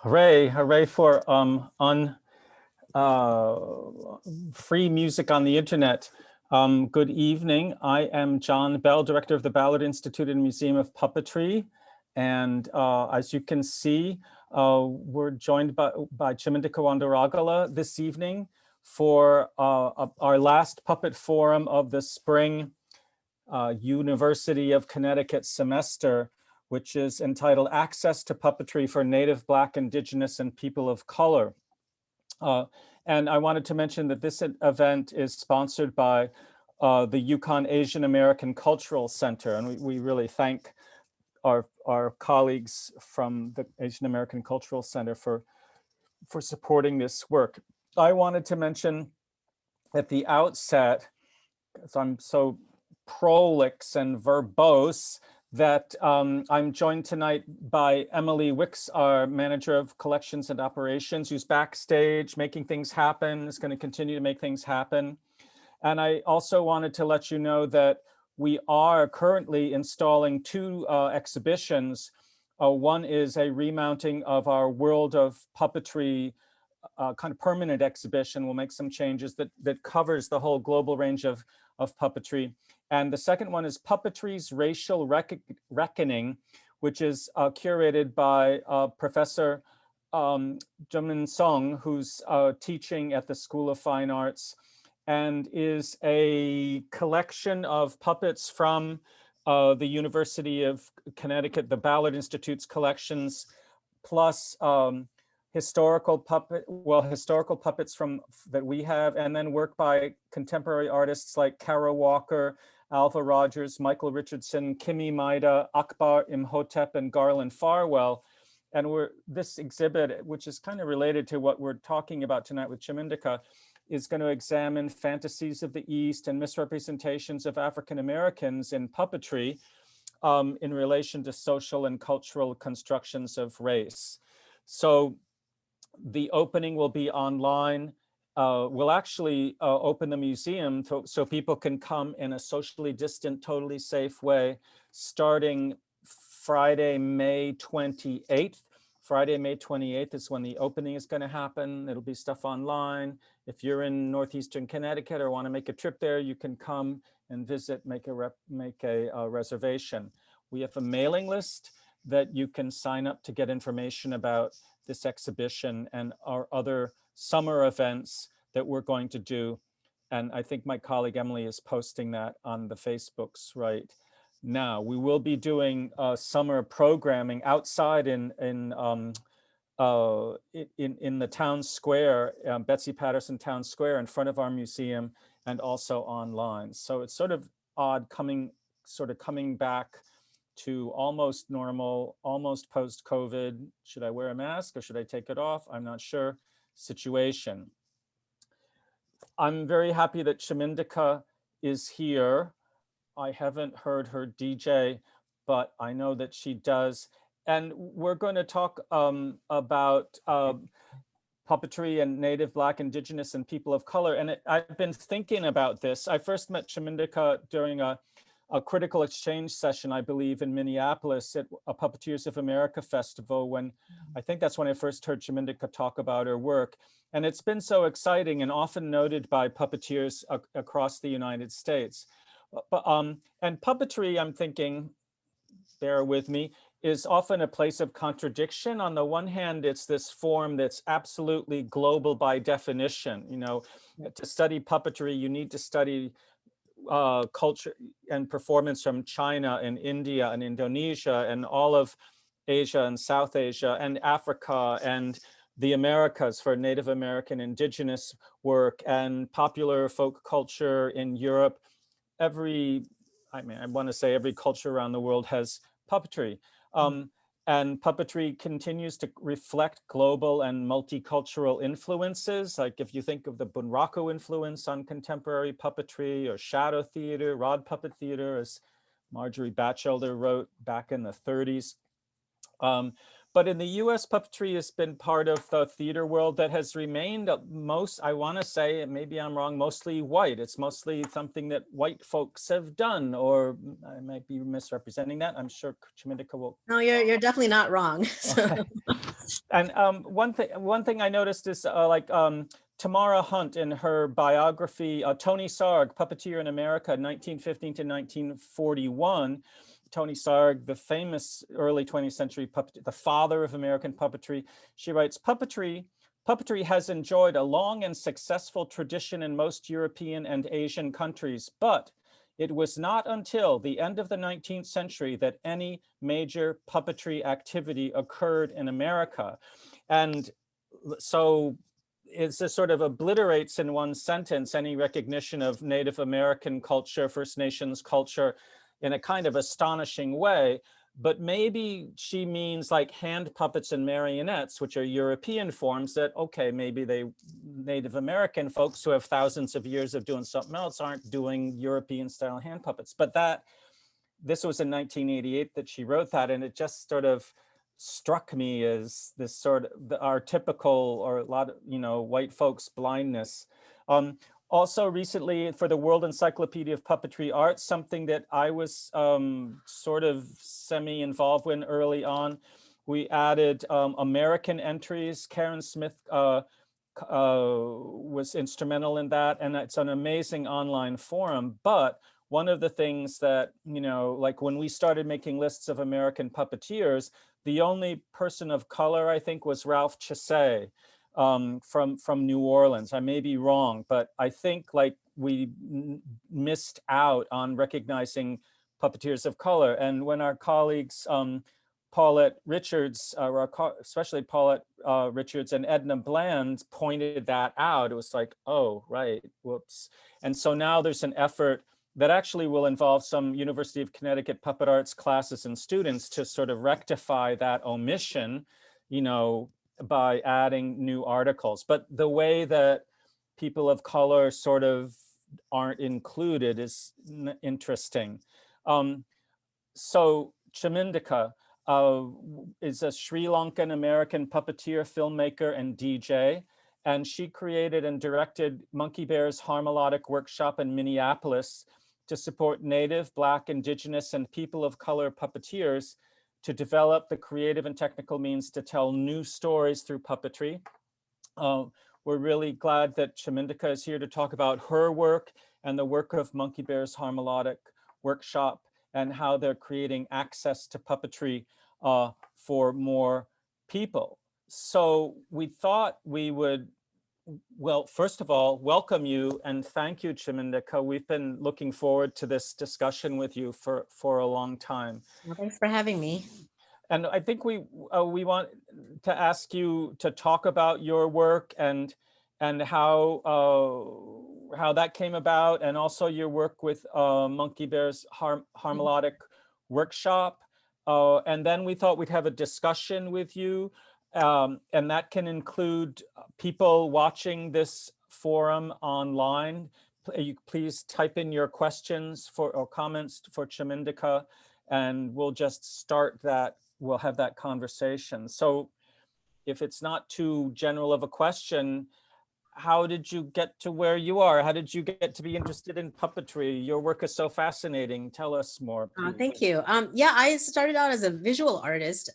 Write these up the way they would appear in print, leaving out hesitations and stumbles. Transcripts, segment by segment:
Hooray, hooray for free music on the internet. Good evening. I am John Bell, Director of the Ballard Institute and Museum of Puppetry. And as you can see, we're joined by Chimendika Wandaragala this evening for our last puppet forum of the spring University of Connecticut semester, which is entitled Access to Puppetry for Native, Black, Indigenous, and People of Color. And I wanted to mention that this event is sponsored by the Yukon Asian American Cultural Center, and we really thank our colleagues from the Asian American Cultural Center for supporting this work. I wanted to mention at the outset, because I'm so prolix and verbose, that I'm joined tonight by Emily Wicks, our Manager of Collections and Operations, who's backstage making things happen, is going to continue to make things happen. And I also wanted to let you know that we are currently installing two exhibitions. One is a remounting of our World of Puppetry kind of permanent exhibition. We'll make some changes that covers the whole global range of puppetry. And the second one is Puppetry's Racial Reckoning, which is curated by Professor Jamin Song, who's teaching at the School of Fine Arts, and is a collection of puppets from the University of Connecticut, the Ballard Institute's collections, plus historical puppets from that we have, and then work by contemporary artists like Kara Walker, Alva Rogers, Michael Richardson, Kimi Maida, Akbar Imhotep, and Garland Farwell. And this exhibit, which is kind of related to what we're talking about tonight with Chimendika, is going to examine fantasies of the East and misrepresentations of African Americans in puppetry in relation to social and cultural constructions of race. So the opening will be online. We'll actually open the museum so people can come in a socially distant, totally safe way, starting Friday, May 28th. Friday, May 28th is when the opening is going to happen. It'll be stuff online. If you're in Northeastern Connecticut or want to make a trip there, you can come and visit, make a reservation. We have a mailing list that you can sign up to get information about this exhibition and our other summer events that we're going to do. And I think my colleague Emily is posting that on the Facebooks right now. We will be doing summer programming outside in the town square, Betsy Patterson Town Square, in front of our museum, and also online. So it's sort of odd coming back to almost normal, almost post-COVID. Should I wear a mask or should I take it off? I'm not sure. Situation. I'm very happy that Chimendika is here. I haven't heard her DJ, but I know that she does. And we're going to talk about puppetry and Native, Black, Indigenous, and People of Color. And I've been thinking about this. I first met Chimendika during a critical exchange session, I believe, in Minneapolis at a Puppeteers of America festival, when I think that's when I first heard Chimendika talk about her work. And it's been so exciting and often noted by puppeteers across the United States. And puppetry, I'm thinking, bear with me, is often a place of contradiction. On the one hand, it's this form that's absolutely global by definition. You know, to study puppetry, you need to study culture and performance from China and India and Indonesia and all of Asia and South Asia and Africa and the Americas for Native American Indigenous work, and popular folk culture in Europe. I want to say every culture around the world has puppetry. And puppetry continues to reflect global and multicultural influences. Like if you think of the Bunraku influence on contemporary puppetry, or shadow theater, rod puppet theater, as Marjorie Batchelder wrote back in the 30s. But in the US, puppetry has been part of the theater world that has remained most, I want to say, and maybe I'm wrong, mostly white. It's mostly something that white folks have done, or I might be misrepresenting that. I'm sure Chimindika will. No, you're definitely not wrong. So. Okay. And one thing I noticed is Tamara Hunt in her biography, Tony Sarg, Puppeteer in America, 1915 to 1941. Tony Sarg, the famous early 20th century puppet, the father of American puppetry. She writes, puppetry has enjoyed a long and successful tradition in most European and Asian countries, but it was not until the end of the 19th century that any major puppetry activity occurred in America. And so it just sort of obliterates in one sentence any recognition of Native American culture, First Nations culture, in a kind of astonishing way. But maybe she means like hand puppets and marionettes, which are European forms that, okay, maybe Native American folks who have thousands of years of doing something else aren't doing European style hand puppets. But this was in 1988 that she wrote that, and it just sort of struck me as this sort of our typical, or a lot of, white folks' blindness. Also recently for the World Encyclopedia of Puppetry Arts, something that I was sort of semi-involved in early on, we added American entries. Karen Smith was instrumental in that, and it's an amazing online forum. But one of the things that, like when we started making lists of American puppeteers, the only person of color, I think, was Ralph Chassé. From New Orleans. I may be wrong, but I think like we missed out on recognizing puppeteers of color. And when our colleagues, Paulette Richards, especially Paulette Richards and Edna Bland pointed that out, it was like, oh, right, whoops. And so now there's an effort that actually will involve some University of Connecticut puppet arts classes and students to sort of rectify that omission, by adding new articles. But the way that people of color sort of aren't included is interesting. So Chimindika is a Sri Lankan American puppeteer, filmmaker, and DJ. And she created and directed Monkey Bear's Harmolodic Workshop in Minneapolis to support Native, Black, Indigenous, and people of color puppeteers to develop the creative and technical means to tell new stories through puppetry. We're really glad that Chimindika is here to talk about her work and the work of Monkey Bear's Harmolodic Workshop and how they're creating access to puppetry for more people. So we thought we would, well, first of all, welcome you and thank you, Chimindika. We've been looking forward to this discussion with you for a long time. Well, thanks for having me. And I think we want to ask you to talk about your work and how that came about, and also your work with Monkey Bear's Harmolodic Workshop. And then we thought we'd have a discussion with you. And that can include people watching this forum online. Please type in your questions or comments for Chimindika, and we'll just start that. We'll have that conversation. So if it's not too general of a question, how did you get to where you are? How did you get to be interested in puppetry? Your work is so fascinating. Tell us more, please. Thank you. Yeah, I started out as a visual artist.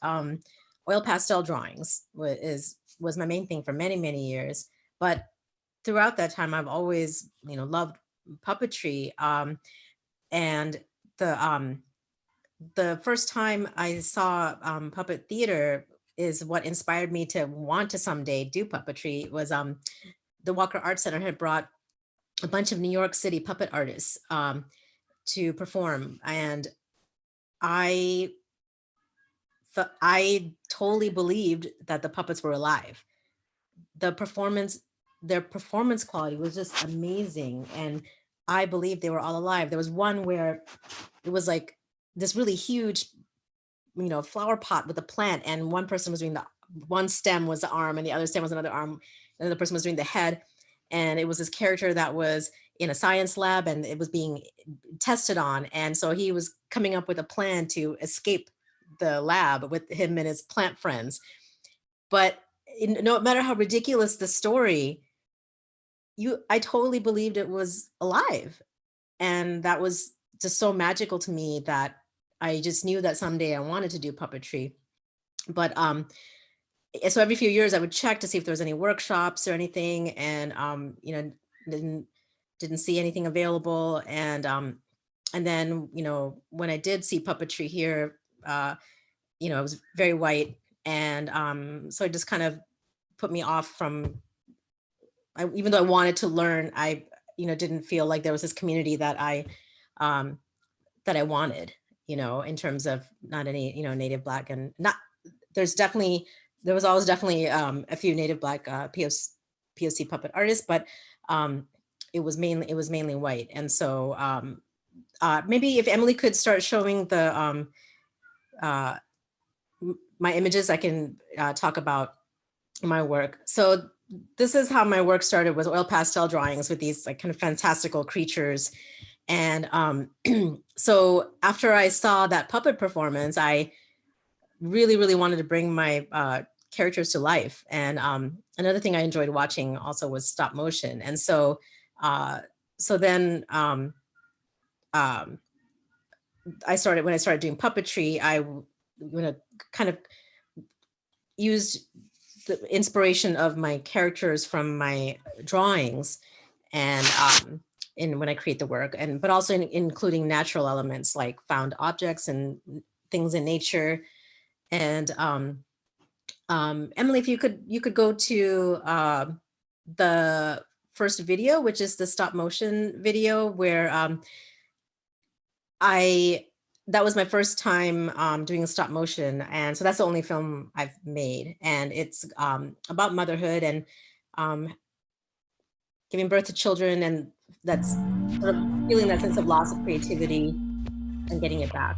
Oil pastel drawings was my main thing for many, many years. But throughout that time, I've always, loved puppetry. And the first time I saw puppet theater is what inspired me to want to someday do puppetry. Was the Walker Art Center had brought a bunch of New York City puppet artists to perform, and I totally believed that the puppets were alive. Their performance quality was just amazing, and I believed they were all alive. There was one where it was like this really huge, flower pot with a plant, and one person was doing one stem was the arm, and the other stem was another arm, and the person was doing the head. And it was this character that was in a science lab, and it was being tested on. And so he was coming up with a plan to escape the lab with him and his plant friends. But no matter how ridiculous the story, I totally believed it was alive. And that was just so magical to me that I just knew that someday I wanted to do puppetry. But so every few years I would check to see if there was any workshops or anything, and didn't didn't see anything available. And then when I did see puppetry here, it was very white, and so it just kind of put me off from. Even though I wanted to learn, I didn't feel like there was this community um, that I wanted, in terms of not any Native Black, and not there's definitely there was always definitely a few Native Black POC puppet artists, but um, it was mainly white. And so maybe if Emily could start showing the uh, my images, I can talk about my work. So this is how my work started, was oil pastel drawings with these like kind of fantastical creatures. And so after I saw that puppet performance, I really, really wanted to bring my characters to life. And another thing I enjoyed watching also was stop motion. And so, then when I started doing puppetry, I kind of used the inspiration of my characters from my drawings, and when I create the work, but also including natural elements like found objects and things in nature. And Emily, if you could go to the first video, which is the stop motion video, where that was my first time doing stop motion. And so that's the only film I've made. And it's about motherhood and um, giving birth to children. And that's sort of feeling that sense of loss of creativity and getting it back.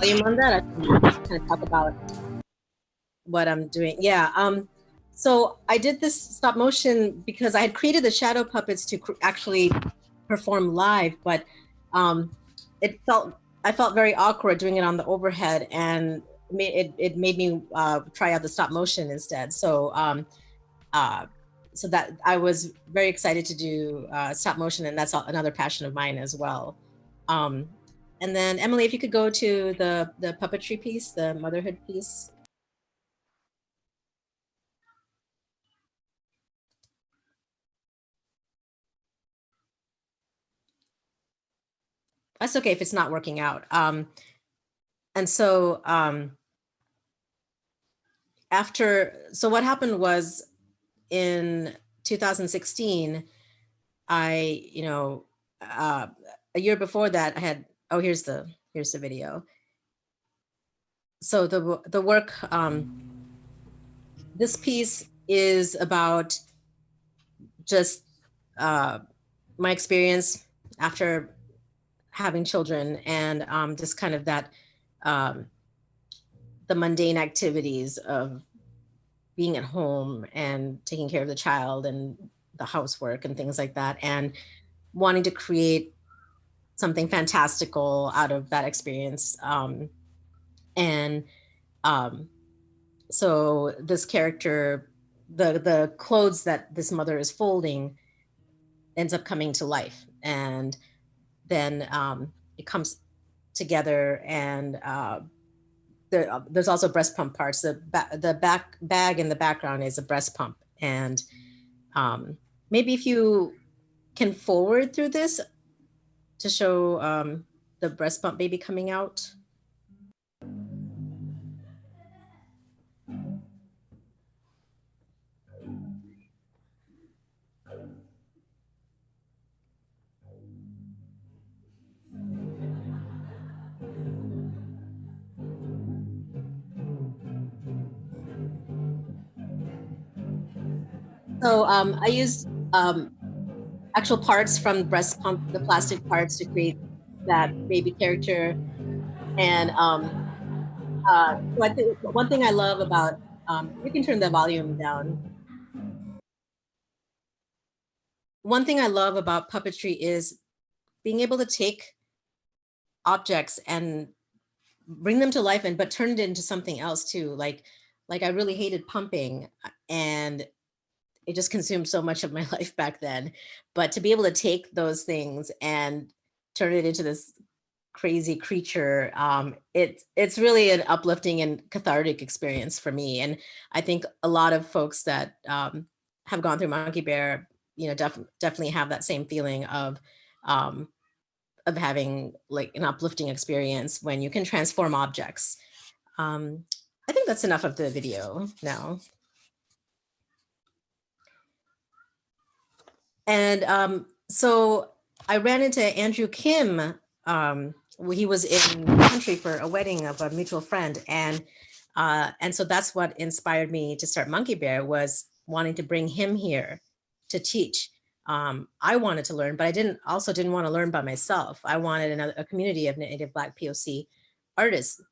Volume on that, I can kind of talk about what I'm doing. Yeah. So I did this stop motion because I had created the shadow puppets to actually perform live, but I felt very awkward doing it on the overhead, and it made me try out the stop motion instead. So that I was very excited to do stop motion, and that's another passion of mine as well. And then Emily, if you could go to the puppetry piece, the motherhood piece. That's okay if it's not working out. And so so what happened was in 2016, a year before that, I had, oh, here's the video. So the work, this piece is about just my experience after having children, and just kind of that the mundane activities of being at home and taking care of the child and the housework and things like that, and wanting to create something fantastical out of that experience. And so this character, the clothes that this mother is folding, ends up coming to life, and then it comes together. And there's also breast pump parts. The back bag in the background is a breast pump. And maybe if you can forward through this to show the breast pump baby coming out. So I used actual parts from the breast pump, the plastic parts, to create that baby character. And so I think one thing I love about, you can turn the volume down. One thing I love about puppetry is being able to take objects and bring them to life, and but turn it into something else too. Like I really hated pumping, and it just consumed so much of my life back then. But to be able to take those things and turn it into this crazy creature, it's really an uplifting and cathartic experience for me. And I think a lot of folks that have gone through Monkey Bear, definitely have that same feeling um, of having like an uplifting experience when you can transform objects. Um, I think that's enough of the video now. And so I ran into Andrew Kim. He was in the country for a wedding of a mutual friend, and so that's what inspired me to start Monkey Bear, was wanting to bring him here to teach. I wanted to learn, but I didn't want to learn by myself. I wanted a community of Native Black POC artists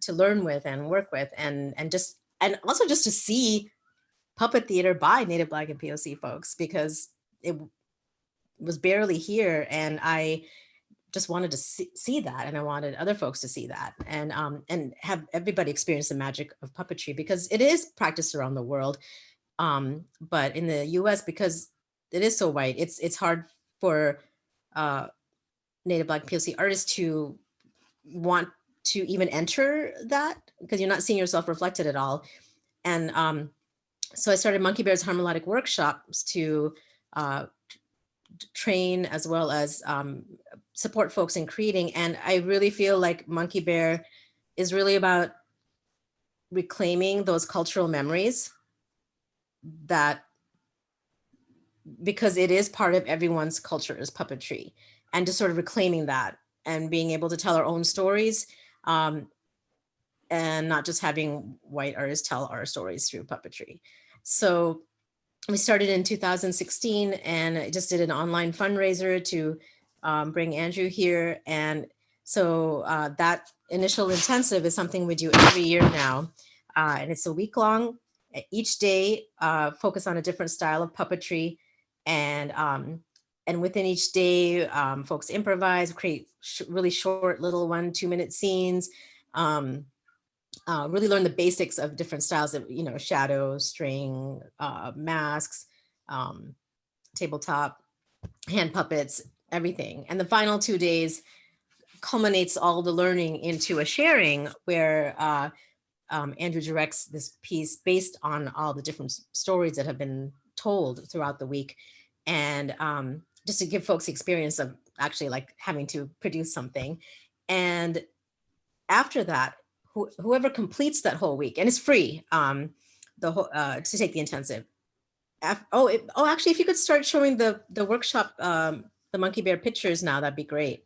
to learn with and work with, and also just to see puppet theater by Native Black and POC folks, because it was barely here, and I just wanted to see that, and I wanted other folks to see that, and have everybody experience the magic of puppetry, because it is practiced around the world, but in the US, because it is so white, it's hard for Native Black POC artists to want to even enter that, because you're not seeing yourself reflected at all. And so I started Monkey Bear's Harmonic workshops to train as well as support folks in creating. And I really feel like Monkey Bear is really about reclaiming those cultural memories, that because it is part of everyone's culture is puppetry, and just sort of reclaiming that and being able to tell our own stories, and not just having white artists tell our stories through puppetry. So we started in 2016, and I just did an online fundraiser to bring Andrew here. And so that initial intensive is something we do every year now. And it's a week long. Each day focus on a different style of puppetry. And within each day, folks improvise, create really short little 1-2 minute scenes. Really learn the basics of different styles of, shadow, string, masks, tabletop, hand puppets, everything. And the final 2 days culminates all the learning into a sharing where Andrew directs this piece based on all the different stories that have been told throughout the week. And just to give folks the experience of actually like having to produce something. And after that, whoever completes that whole week, and it's free, to take the intensive. Actually, if you could start showing the workshop, the Monkey Bear pictures now, that'd be great.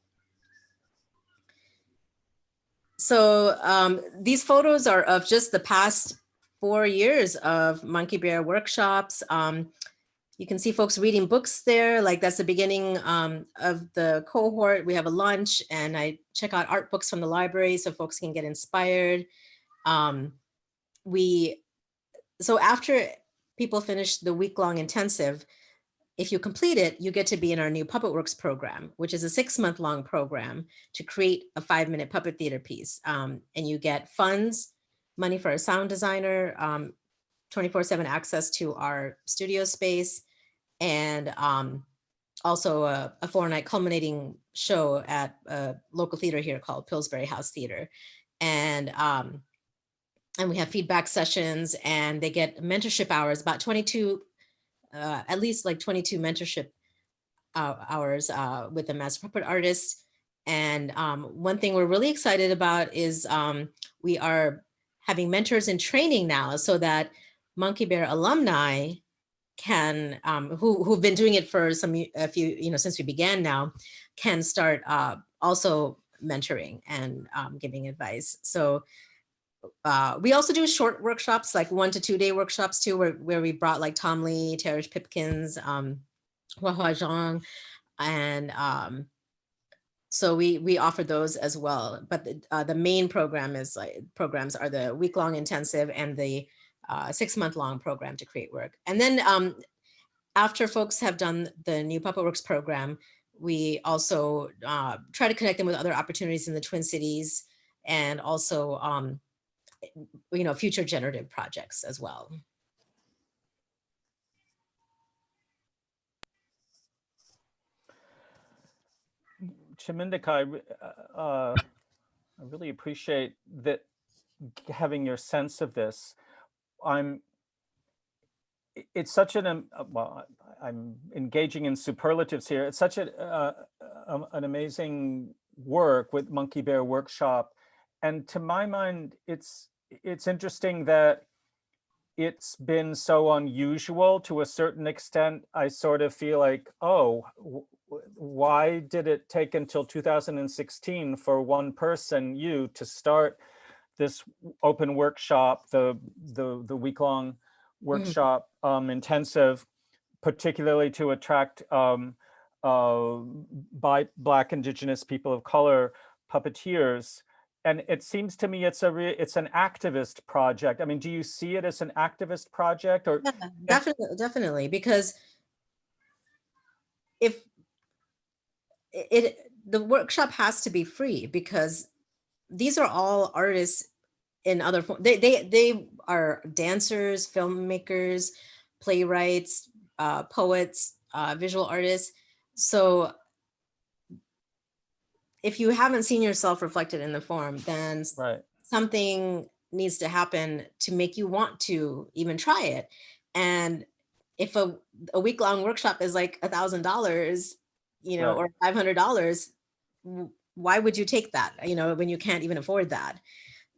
So these photos are of just the past 4 years of Monkey Bear workshops. You can see folks reading books there, like that's the beginning of the cohort. We have a lunch, and I check out art books from the library so folks can get inspired. So after people finish the week-long intensive, if you complete it, you get to be in our new Puppet Works program, which is a 6-month-long program to create a 5-minute puppet theater piece. And you get funds, money for a sound designer, 24/7 access to our studio space, and also a 4-night culminating show at a local theater here called Pillsbury House Theater. And we have feedback sessions, and they get mentorship hours, about 22, at least like 22 mentorship hours with a master puppet artist. And one thing we're really excited about is we are having mentors in training now, so that Monkey Bear alumni can, who've been doing it for a few, since we began now, can start also mentoring and giving advice. So we also do short workshops, like 1 to 2 day workshops too, where we brought like Tom Lee, Terry Pipkins, Hua Hua Zhang, and so we offer those as well. But the main programs are the week-long intensive and the 6-month-long program to create work. And then after folks have done the new Puppet Works program, we also try to connect them with other opportunities in the Twin Cities, and also future generative projects as well. Chimindika, I really appreciate that, having your sense of this. It's such an, well, I'm engaging in superlatives here. It's such an amazing work with Monkey Bear Workshop. And to my mind, it's interesting that it's been so unusual to a certain extent. I sort of feel like, oh, why did it take until 2016 for one person, you, to start this open workshop, the week-long workshop intensive, particularly to attract by Black, Indigenous, people of color puppeteers? And it seems to me it's an activist project. I mean, do you see it as an activist project? Or yeah, definitely, because if the workshop has to be free, because these are all artists in other forms. They are dancers, filmmakers, playwrights, poets, visual artists. So if you haven't seen yourself reflected in the form, then right, something needs to happen to make you want to even try it. And if a week-long workshop is like $1,000, right. or $500, why would you take that, when you can't even afford that?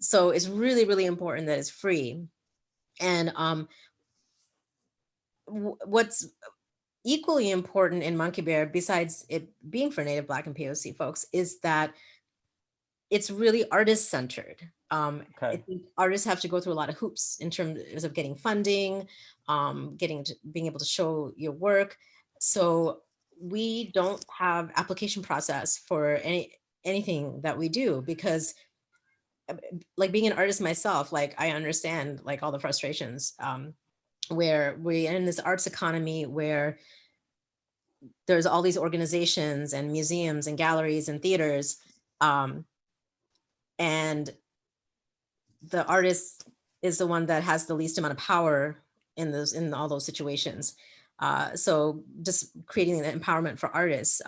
So it's really, really important that it's free. And what's equally important in Monkey Bear, besides it being for Native, Black, and POC folks, is that it's really artist centered. I think artists have to go through a lot of hoops in terms of getting funding, being able to show your work. So we don't have application process for anything that we do, because like being an artist myself, like I understand like all the frustrations, where we're in this arts economy where there's all these organizations and museums and galleries and theaters, and the artist is the one that has the least amount of power in all those situations. So just creating the empowerment for artists.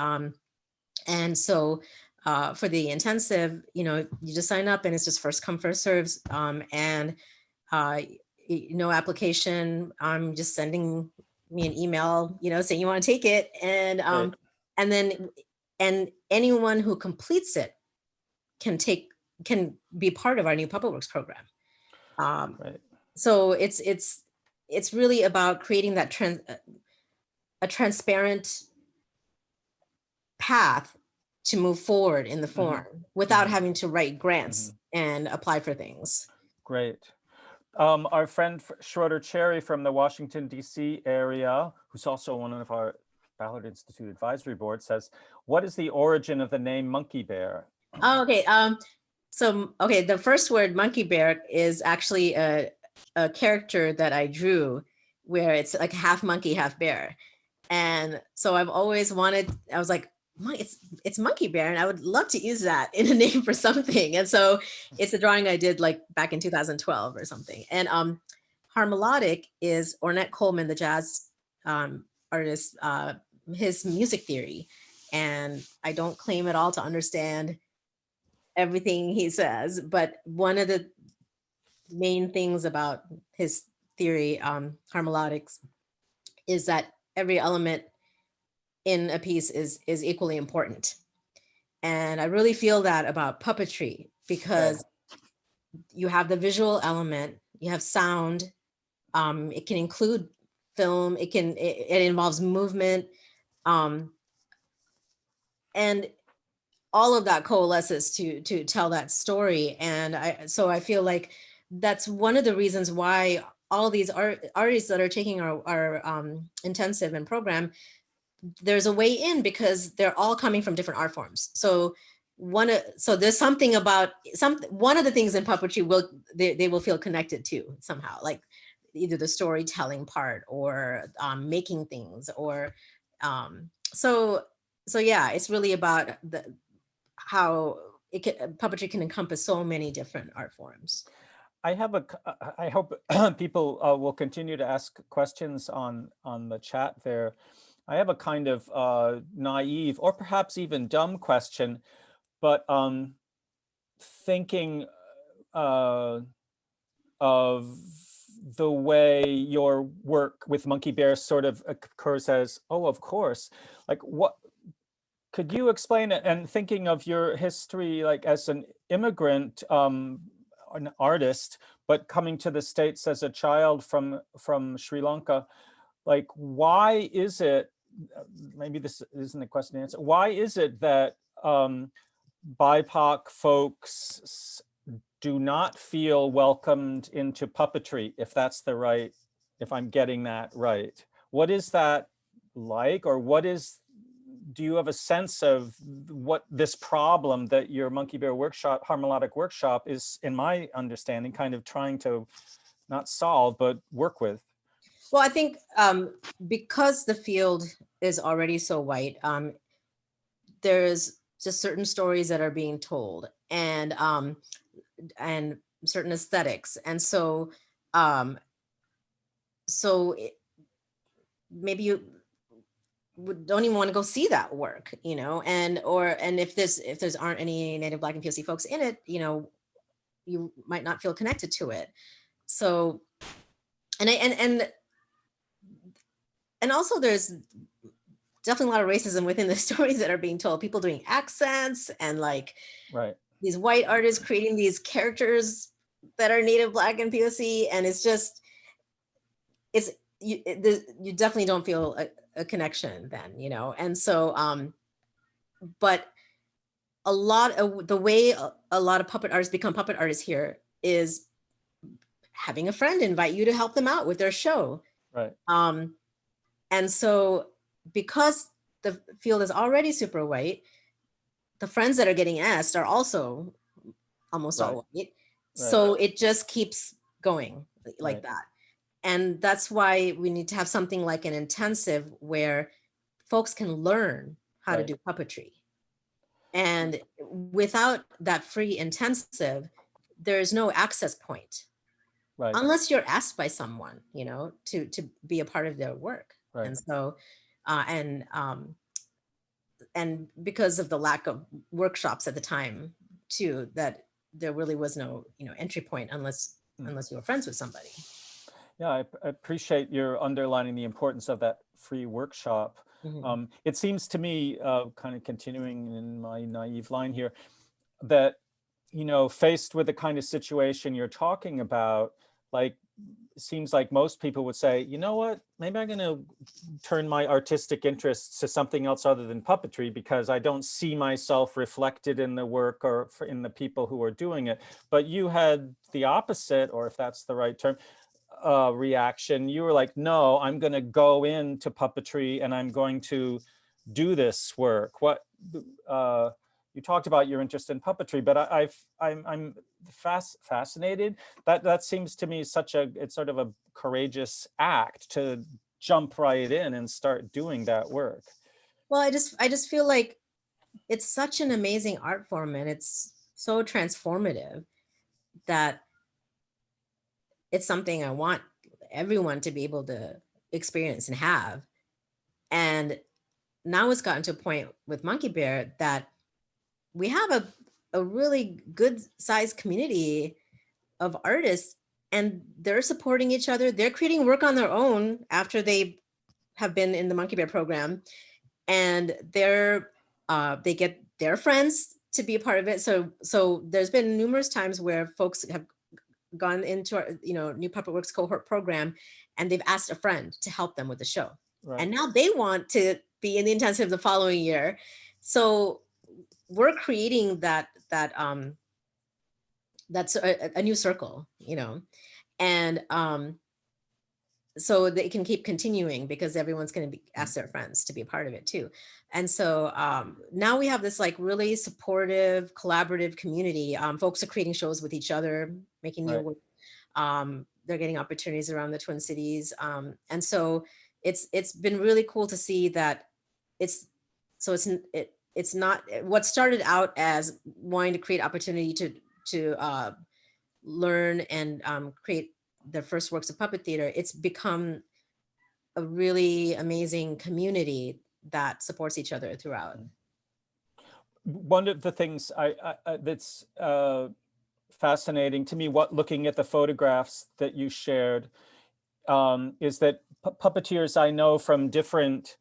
And so for the intensive, you just sign up and it's just first come, first serves. And no application. I'm just sending me an email, saying you want to take it. And and anyone who completes it can be part of our new Puppet Works program. So it's really about creating that a transparent path to move forward in the form without having to write grants and apply for things. Great. Our friend Schroeder Cherry from the Washington, D.C. area, who's also one of our Ballard Institute Advisory Board, says, what is the origin of the name Monkey Bear? Oh, okay. So, the first word, Monkey Bear, is actually a character that I drew where it's like half monkey, half bear. And so I've always wanted, I was like, it's Monkey Bear, and I would love to use that in a name for something. And so it's a drawing I did like back in 2012 or something. And Harmolodic is Ornette Coleman, the jazz artist, his music theory. And I don't claim at all to understand everything he says, but one of the main things about his theory, harmolodics, is that every element in a piece is equally important. And I really feel that about puppetry, because you have the visual element, you have sound, it can include film, it involves movement, and all of that coalesces to tell that story. And so I feel like that's one of the reasons why all these artists that are taking our intensive and program, there's a way in, because they're all coming from different art forms. So there's something about one of the things in puppetry they will feel connected to somehow, like either the storytelling part or making things, or so yeah, it's really about how puppetry can encompass so many different art forms. I hope people will continue to ask questions on the chat there. I have a kind of naive or perhaps even dumb question, but thinking of the way your work with Monkey Bear sort of occurs as, oh, of course, like what, could you explain it? And thinking of your history, like as an immigrant, an artist, but coming to the States as a child from Sri Lanka, like why is it, maybe this isn't a question to answer, why is it that BIPOC folks do not feel welcomed into puppetry, if that's the right, if I'm getting that right? What is that like, or do you have a sense of what this problem that your Monkey Bear workshop, Harmonic Workshop, is, in my understanding, kind of trying to not solve, but work with? Well, I think because the field is already so white, there's just certain stories that are being told, and certain aesthetics, and so maybe you don't even want to go see that work, and if there's aren't any Native, Black, and POC folks in it, you might not feel connected to it. So, and also there's definitely a lot of racism within the stories that are being told. People doing accents and like right. These white artists creating these characters that are Native, Black, and POC, and it's just you definitely don't feel a connection then, and so but a lot of the way a lot of puppet artists become puppet artists here is having a friend invite you to help them out with their show. Right. And so because the field is already super white, the friends that are getting asked are also almost all white. So it just keeps going like that. And that's why we need to have something like an intensive where folks can learn how to do puppetry. And without that free intensive, there's no access point. Right. Unless you're asked by someone, to be a part of their work. Right. And so, and because of the lack of workshops at the time too, that there really was no, entry point unless you were friends with somebody. Yeah, I appreciate your underlining the importance of that free workshop. Mm-hmm. It seems to me, kind of continuing in my naive line here, that, faced with the kind of situation you're talking about, like, it seems like most people would say, you know what, maybe I'm going to turn my artistic interests to something else other than puppetry because I don't see myself reflected in the work or in the people who are doing it. But you had the opposite, or if that's the right term, reaction. You were like, no, I'm going to go into puppetry and I'm going to do this work. You talked about your interest in puppetry, but I'm fascinated. That seems to me it's sort of a courageous act to jump right in and start doing that work. Well, I just feel like it's such an amazing art form and it's so transformative that it's something I want everyone to be able to experience and have. And now it's gotten to a point with Monkey Bear that we have a really good sized community of artists and they're supporting each other. They're creating work on their own after they have been in the Monkey Bear program, and they get their friends to be a part of it. So there's been numerous times where folks have gone into our, New Puppet Works cohort program, and they've asked a friend to help them with the show. Right. And now they want to be in the intensive the following year. So we're creating that's a new circle, and so they can keep continuing because everyone's going to be ask their friends to be a part of it too. And so now we have this like really supportive, collaborative community. Folks are creating shows with each other, making new Right. work. They're getting opportunities around the Twin Cities, and so it's been really cool to see that it's so it's not what started out as wanting to create opportunity to learn and create their first works of puppet theater. It's become a really amazing community that supports each other throughout. One of the things that's fascinating to me, looking at the photographs that you shared, is that puppeteers I know from different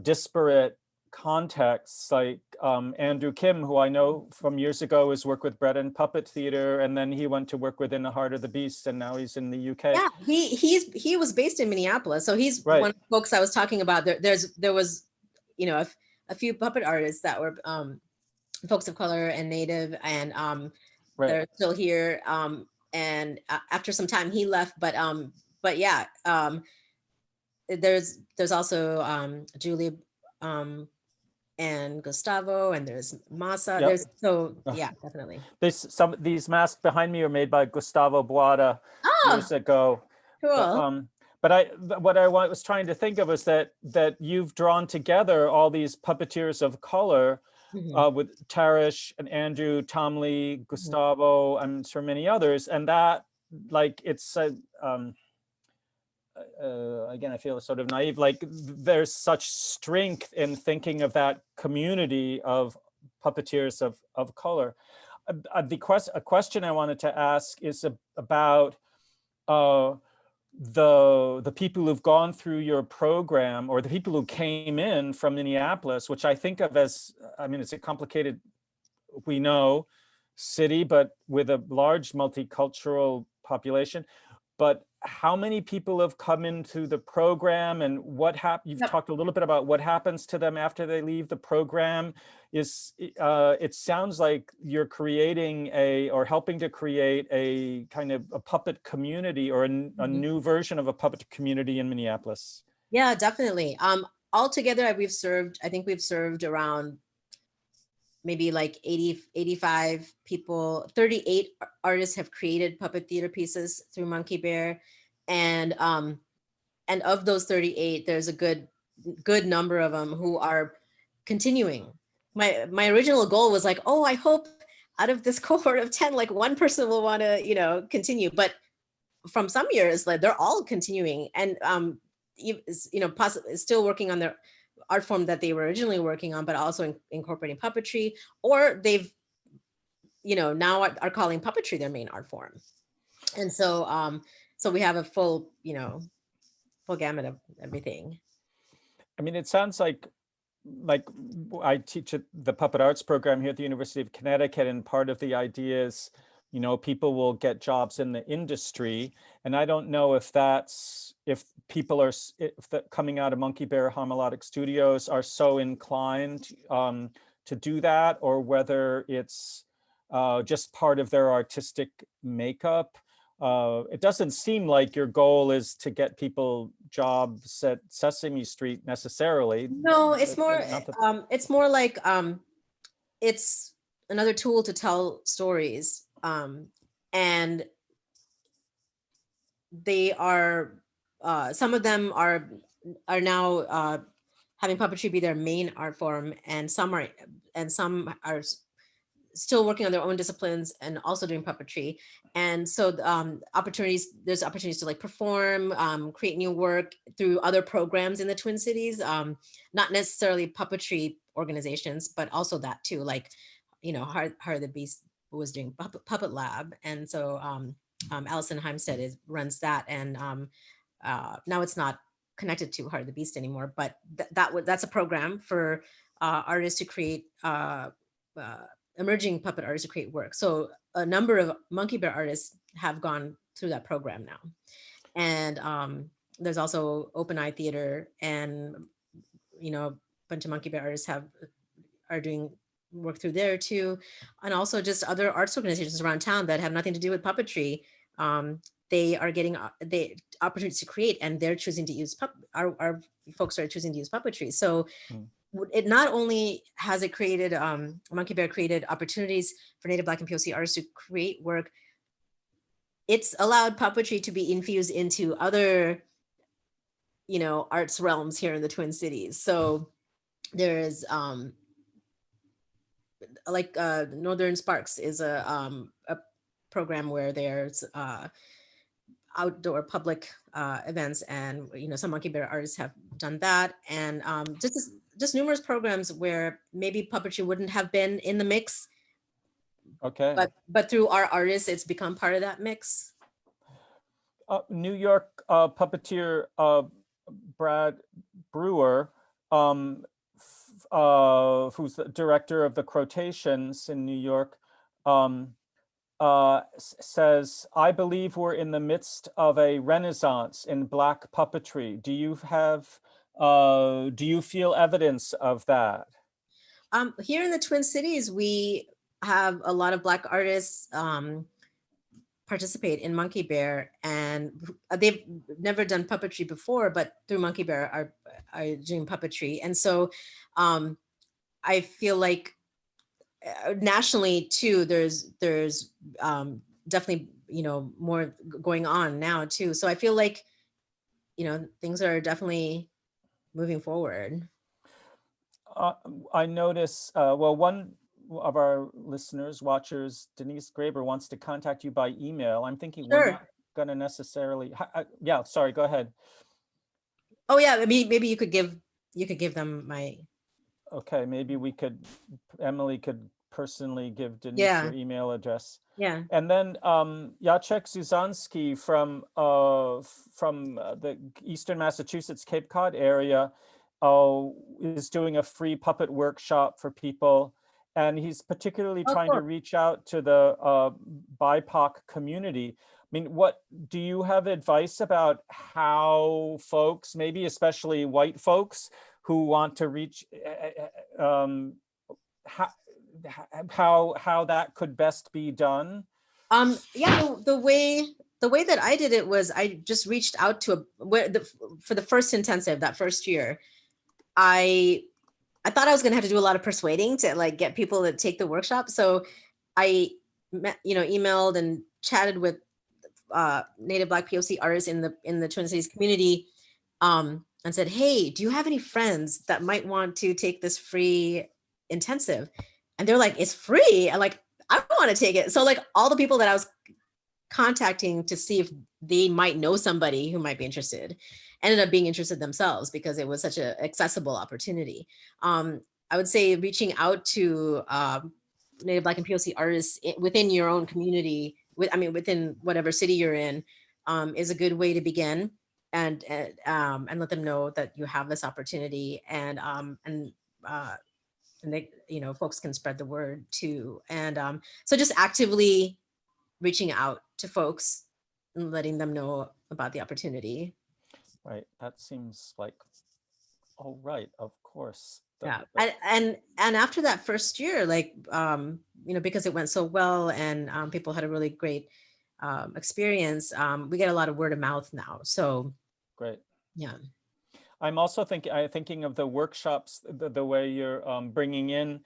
disparate contexts, like Andrew Kim, who I know from years ago, has worked with Bread and Puppet Theater, and then he went to work within the Heart of the Beast, and now he's in the UK. Yeah, he was based in Minneapolis, so he's Right. one of the folks I was talking about. There was, a few puppet artists that were folks of color and Native, and Right. they're still here. And after some time, he left, but yeah, there's also Julie and Gustavo, and there's Masa. Yep. There's yeah, definitely. These masks behind me are made by Gustavo Boada years ago. Cool. But what I was trying to think of is that you've drawn together all these puppeteers of color with Tarish and Andrew, Tom Lee, Gustavo, I'm sure many others, and that it's again, I feel sort of naive, like there's such strength in thinking of that community of puppeteers of color. A question I wanted to ask is about the people who've gone through your program, or the people who came in from Minneapolis, which I think of as, I mean, it's a complicated, we know, city, but with a large multicultural population. But how many people have come into the program, and you've talked a little bit about what happens to them after they leave the program. It sounds like you're creating or helping to create a kind of a puppet community, or a new version of a puppet community in Minneapolis. Yeah, definitely. Altogether, I think we've served around maybe like 85 people. 38 artists have created puppet theater pieces through Monkey Bear. And of those 38, there's a good number of them who are continuing. My original goal was like, oh, I hope out of this cohort of 10, like one person will want to, continue. But from some years, like they're all continuing, and possibly still working on their art form that they were originally working on, but also incorporating puppetry, or they've now are calling puppetry their main art form. And so so we have a full gamut of everything. I mean, it sounds like I teach at the Puppet Arts program here at the University of Connecticut, and part of the idea is, people will get jobs in the industry, and I don't know if people are coming out of Monkey Bear Harmonic Studios are so inclined to do that, or whether it's just part of their artistic makeup. It doesn't seem like your goal is to get people jobs at Sesame Street necessarily. No, it's more like it's another tool to tell stories. And they are some of them are now having puppetry be their main art form, and some are still working on their own disciplines and also doing puppetry. And so there's opportunities to like perform, create new work through other programs in the Twin Cities, not necessarily puppetry organizations, but also that too, like Heart of the Beast was doing Puppet Lab, and so Allison Heimstead runs that, and now it's not connected to Heart of the Beast anymore, but that's a program for artists to create emerging puppet artists to create work. So a number of Monkey Bear artists have gone through that program now. And there's also Open Eye Theater, and a bunch of Monkey Bear artists are doing work through there too. And also just other arts organizations around town that have nothing to do with puppetry. They are getting the opportunities to create, and they're choosing to use our folks are choosing to use puppetry. So it not only has it created, Monkey Bear created opportunities for Native, Black, and POC artists to create work, it's allowed puppetry to be infused into other, you know, arts realms here in the Twin Cities. So there is like Northern Sparks is a program where there's outdoor public events, and you know, some Monkey Bear artists have done that, and just numerous programs where maybe puppetry wouldn't have been in the mix, Okay. but through our artists, it's become part of that mix. New York puppeteer Brad Brewer, who's the director of the Crotations in New York, says, "I believe we're in the midst of a renaissance in Black puppetry. Do you feel evidence of that?" Here in the Twin Cities, we have a lot of Black artists participate in Monkey Bear, and they've never done puppetry before, but through Monkey Bear are doing puppetry. And so I feel like nationally too, there's definitely, you know, more going on now too. So I feel like, you know, things are definitely moving forward. I notice, well, one of our listeners, watchers, Denise Graber, wants to contact you by email. I'm thinking Sure. we're not going to necessarily, yeah, sorry, go ahead. Oh yeah, maybe you could give them my. Okay, maybe Emily could personally give Denise your email address. Yeah. And then Jacek Zuzanski from the Eastern Massachusetts Cape Cod area is doing a free puppet workshop for people. And he's particularly trying to reach out to the BIPOC community. I mean, what do you have advice about how folks, maybe especially white folks, who want to reach, how that could best be done? Yeah, the way that I did it was I just reached out to for the first intensive, that first year. I thought I was gonna have to do a lot of persuading to like get people to take the workshop. So I emailed and chatted with Native, Black, POC artists in the Twin Cities community, and said, hey, do you have any friends that might want to take this free intensive? And they're like, it's free. And like, I want to take it. So like all the people that I was contacting to see if they might know somebody who might be interested ended up being interested themselves, because it was such an accessible opportunity. I would say reaching out to Native, Black, and POC artists within your own community, within whatever city you're in, is a good way to begin, and let them know that you have this opportunity, and they, folks can spread the word too. And so just actively reaching out to folks and letting them know about the opportunity. Right. That seems like, all right, of course. Yeah. And after that first year, like, because it went so well, and people had a really great experience, we get a lot of word of mouth now. So great. Yeah. I'm also thinking of the workshops, the way you're bringing in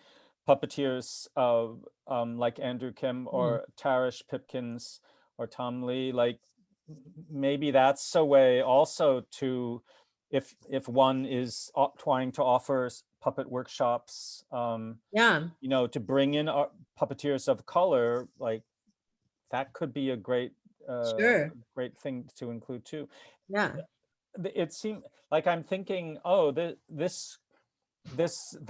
puppeteers like Andrew Kim or Tarish Pipkins or Tom Lee. Like, maybe that's a way also to, if one is trying to offer puppet workshops, to bring in puppeteers of color, like that could be a great great thing to include too. Yeah. It seemed like I'm thinking, oh, the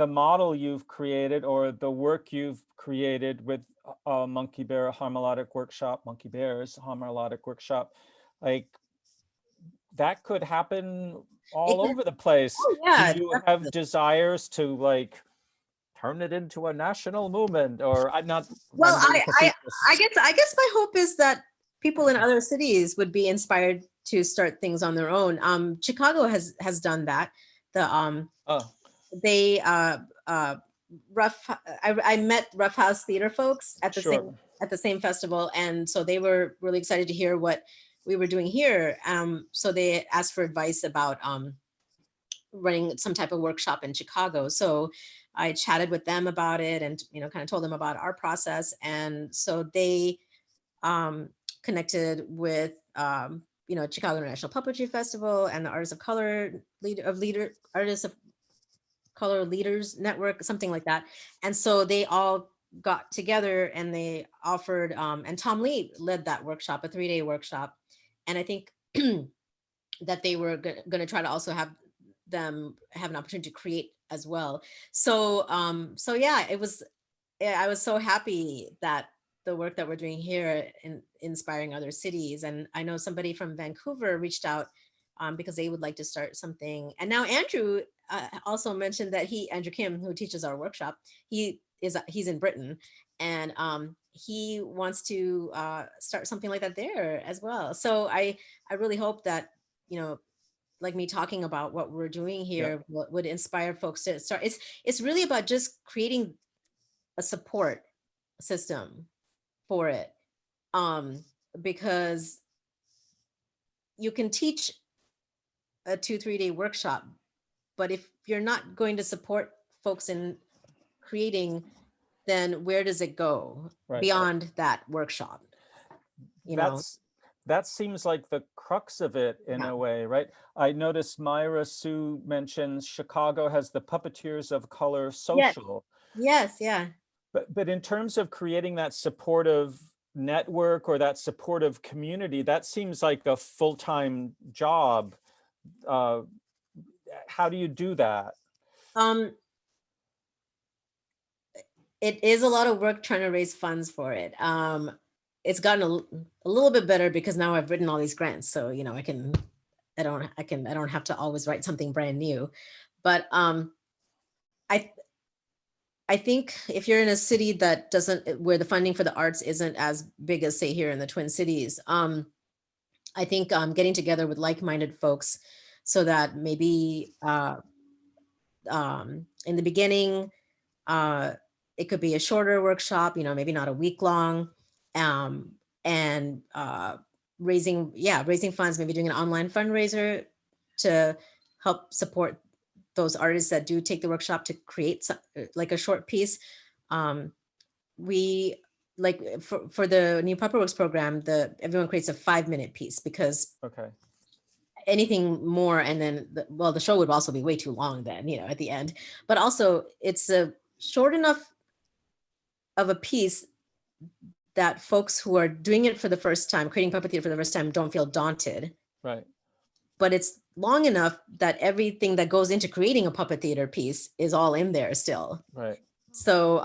model you've created, or the work you've created with Monkey Bear Harmonic Workshop, Monkey Bear's Harmonic Workshop, like that could happen all over the place. Oh, yeah, do you have desires to like turn it into a national movement? Or I'm not. Well, I guess my hope is that people in other cities would be inspired to start things on their own. Chicago has done that. They I met Rough House Theater folks at the Sure. same festival, and so they were really excited to hear what we were doing here. So they asked for advice about running some type of workshop in Chicago. So I chatted with them about it, and kind of told them about our process, and so they connected with Chicago International Puppetry Festival and the Artists of Color Artists of Color Leaders Network, something like that. And so they all got together and they offered, and Tom Lee led that workshop, a 3-day workshop. And I think that they were going to try to also have them have an opportunity to create as well. So, so yeah, I was so happy that the work that we're doing here in inspiring other cities. And I know somebody from Vancouver reached out because they would like to start something. And now Andrew also mentioned that Andrew Kim, who teaches our workshop, he's in Britain, and he wants to start something like that there as well. So I really hope that, like me talking about what we're doing here would inspire folks to start. It's really about just creating a support system for it, because you can teach a 2-3 day workshop, but if you're not going to support folks in creating, then where does it go beyond that workshop? That seems like the crux of it in a way, right? I noticed Myra Sue mentions Chicago has the Puppeteers of Color Social. Yes, yeah. But in terms of creating that supportive network or that supportive community, that seems like a full-time job. How do you do that? It is a lot of work trying to raise funds for it. It's gotten a little bit better because now I've written all these grants, so I don't have to always write something brand new. But I think if you're in a city that where the funding for the arts isn't as big as, say, here in the Twin Cities, I think getting together with like-minded folks so that maybe in the beginning, it could be a shorter workshop, maybe not a week long, and raising funds, maybe doing an online fundraiser to help support those artists that do take the workshop to create like a short piece. We like for the new Puppetworks program, everyone creates a 5-minute piece, because anything more and then the show would also be way too long then, at the end. But also it's a short enough of a piece that folks who are doing it for the first time, creating puppet theater for the first time, don't feel daunted. Right. But it's long enough that everything that goes into creating a puppet theater piece is all in there still. Right. So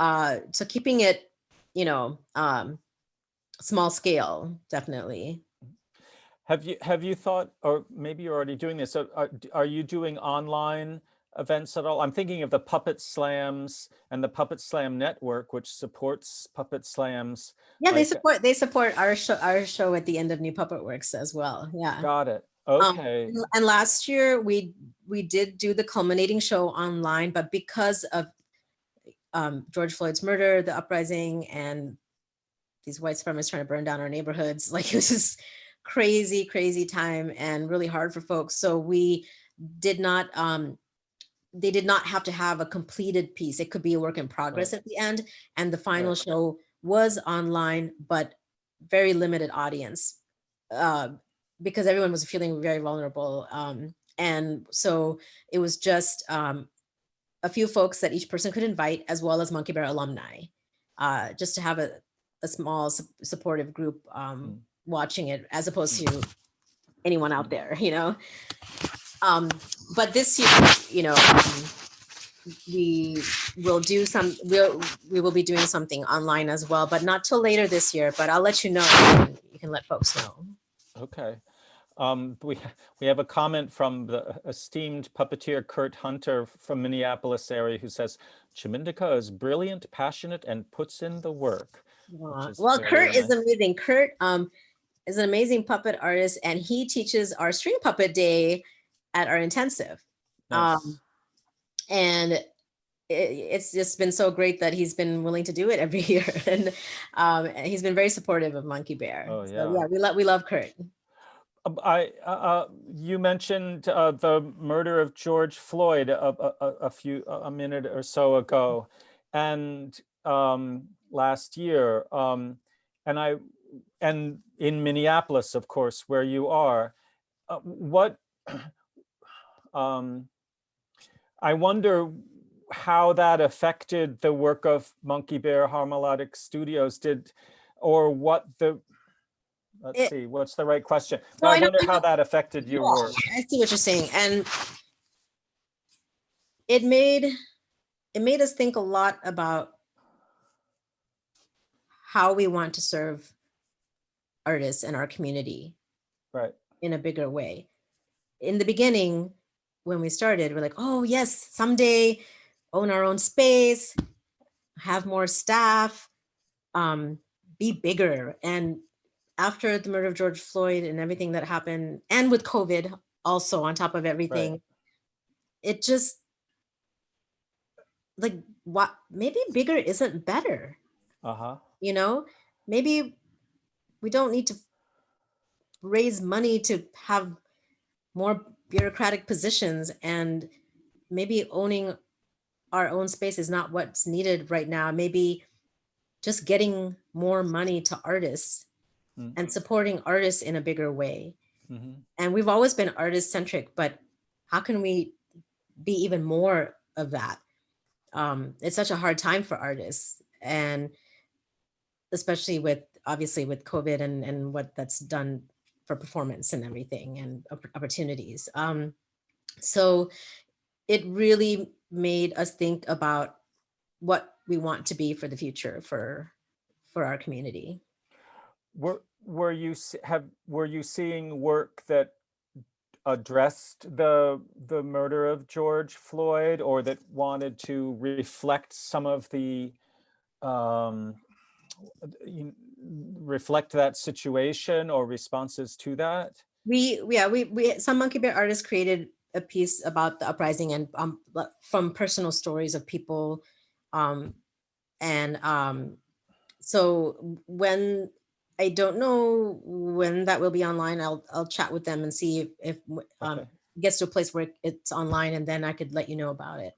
so keeping it, small scale, definitely. Have you thought, or maybe you're already doing this, so are you doing online events at all? I'm thinking of the Puppet Slams and the Puppet Slam Network, which supports Puppet Slams. Yeah, they support our show at the end of New Puppetworks as well. Yeah. Got it. Okay. And last year we did do the culminating show online, but because of George Floyd's murder, the uprising, and these white supremacists trying to burn down our neighborhoods, like it was just crazy time and really hard for folks. So we did not, they did not have to have a completed piece. It could be a work in progress at the end. And the final show was online, but very limited audience because everyone was feeling very vulnerable. And so it was just a few folks that each person could invite, as well as Monkey Bear alumni, just to have a small supportive group watching it, as opposed to anyone out there, but this year, we will do we will be doing something online as well, but not till later this year, but I'll let you know. You can let folks know. Okay. We have a comment from the esteemed puppeteer Kurt Hunter from Minneapolis area, who says Chimindika is brilliant, passionate, and puts in the work. Well, Kurt is amazing. Kurt is an amazing puppet artist, and he teaches our string puppet day at our intensive. Nice. And it's just been so great that he's been willing to do it every year, and he's been very supportive of Monkey Bear. Oh, So yeah. yeah, we love Kurt. You mentioned the murder of George Floyd a minute or so ago, and last year, and in Minneapolis, of course, where you are. What I wonder how that affected the work of Monkey Bear Harmonic Studios, or what the. Let's see, what's the right question? No, I wonder how that affected your work. I see what you're saying, and it made us think a lot about how we want to serve artists in our community, right, in a bigger way. In the beginning, when we started, we're like, oh yes, someday own our own space, have more staff, be bigger. And after the murder of George Floyd and everything that happened, and with COVID also on top of everything, right. It just, like, what, maybe bigger isn't better. You know, maybe we don't need to raise money to have more bureaucratic positions, and maybe owning our own space is not what's needed right now. Maybe just getting more money to artists and supporting artists in a bigger way. And we've always been artist centric, but how can we be even more of that? It's such a hard time for artists, and especially with, obviously, with COVID and what that's done for performance and everything, and opportunities. So it really made us think about what we want to be for the future for our community. Were you seeing work that addressed the murder of George Floyd, or that wanted to reflect some of the reflect that situation or responses to that? We some Monkey Bear artists created a piece about the uprising, and from personal stories of people, and so when, I don't know when that will be online, I'll chat with them and see if Okay. it gets to a place where it's online, and then I could let you know about it.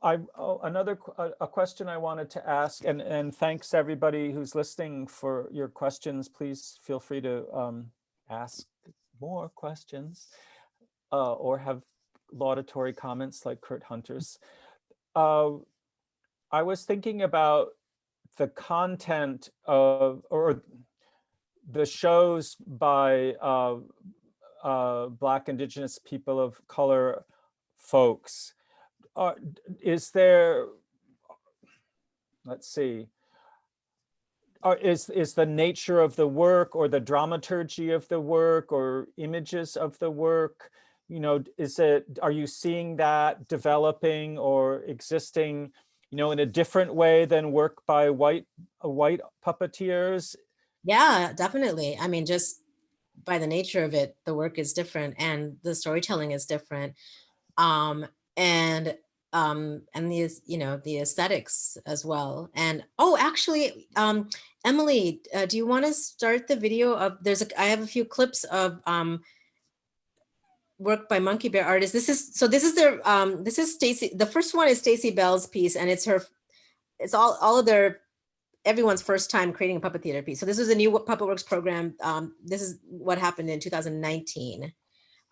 A question I wanted to ask, and thanks everybody who's listening for your questions. Please feel free to ask more questions or have laudatory comments like Kurt Hunter's. I was thinking about the content of, or the shows by Black, Indigenous, people of color folks. Is there, let's see, is the nature of the work, or the dramaturgy of the work, or images of the work, are you seeing that developing or existing, in a different way than work by white puppeteers? Yeah, definitely. I mean, just by the nature of it, the work is different and the storytelling is different. And the aesthetics as well. And actually, Emily, do you want to start the video of, I have a few clips of work by Monkey Bear artists. This is their this is Stacy. The first one is Stacy Bell's piece, and it's all of everyone's first time creating a puppet theater piece. So this is a new PuppetWorks program. This is what happened in 2019.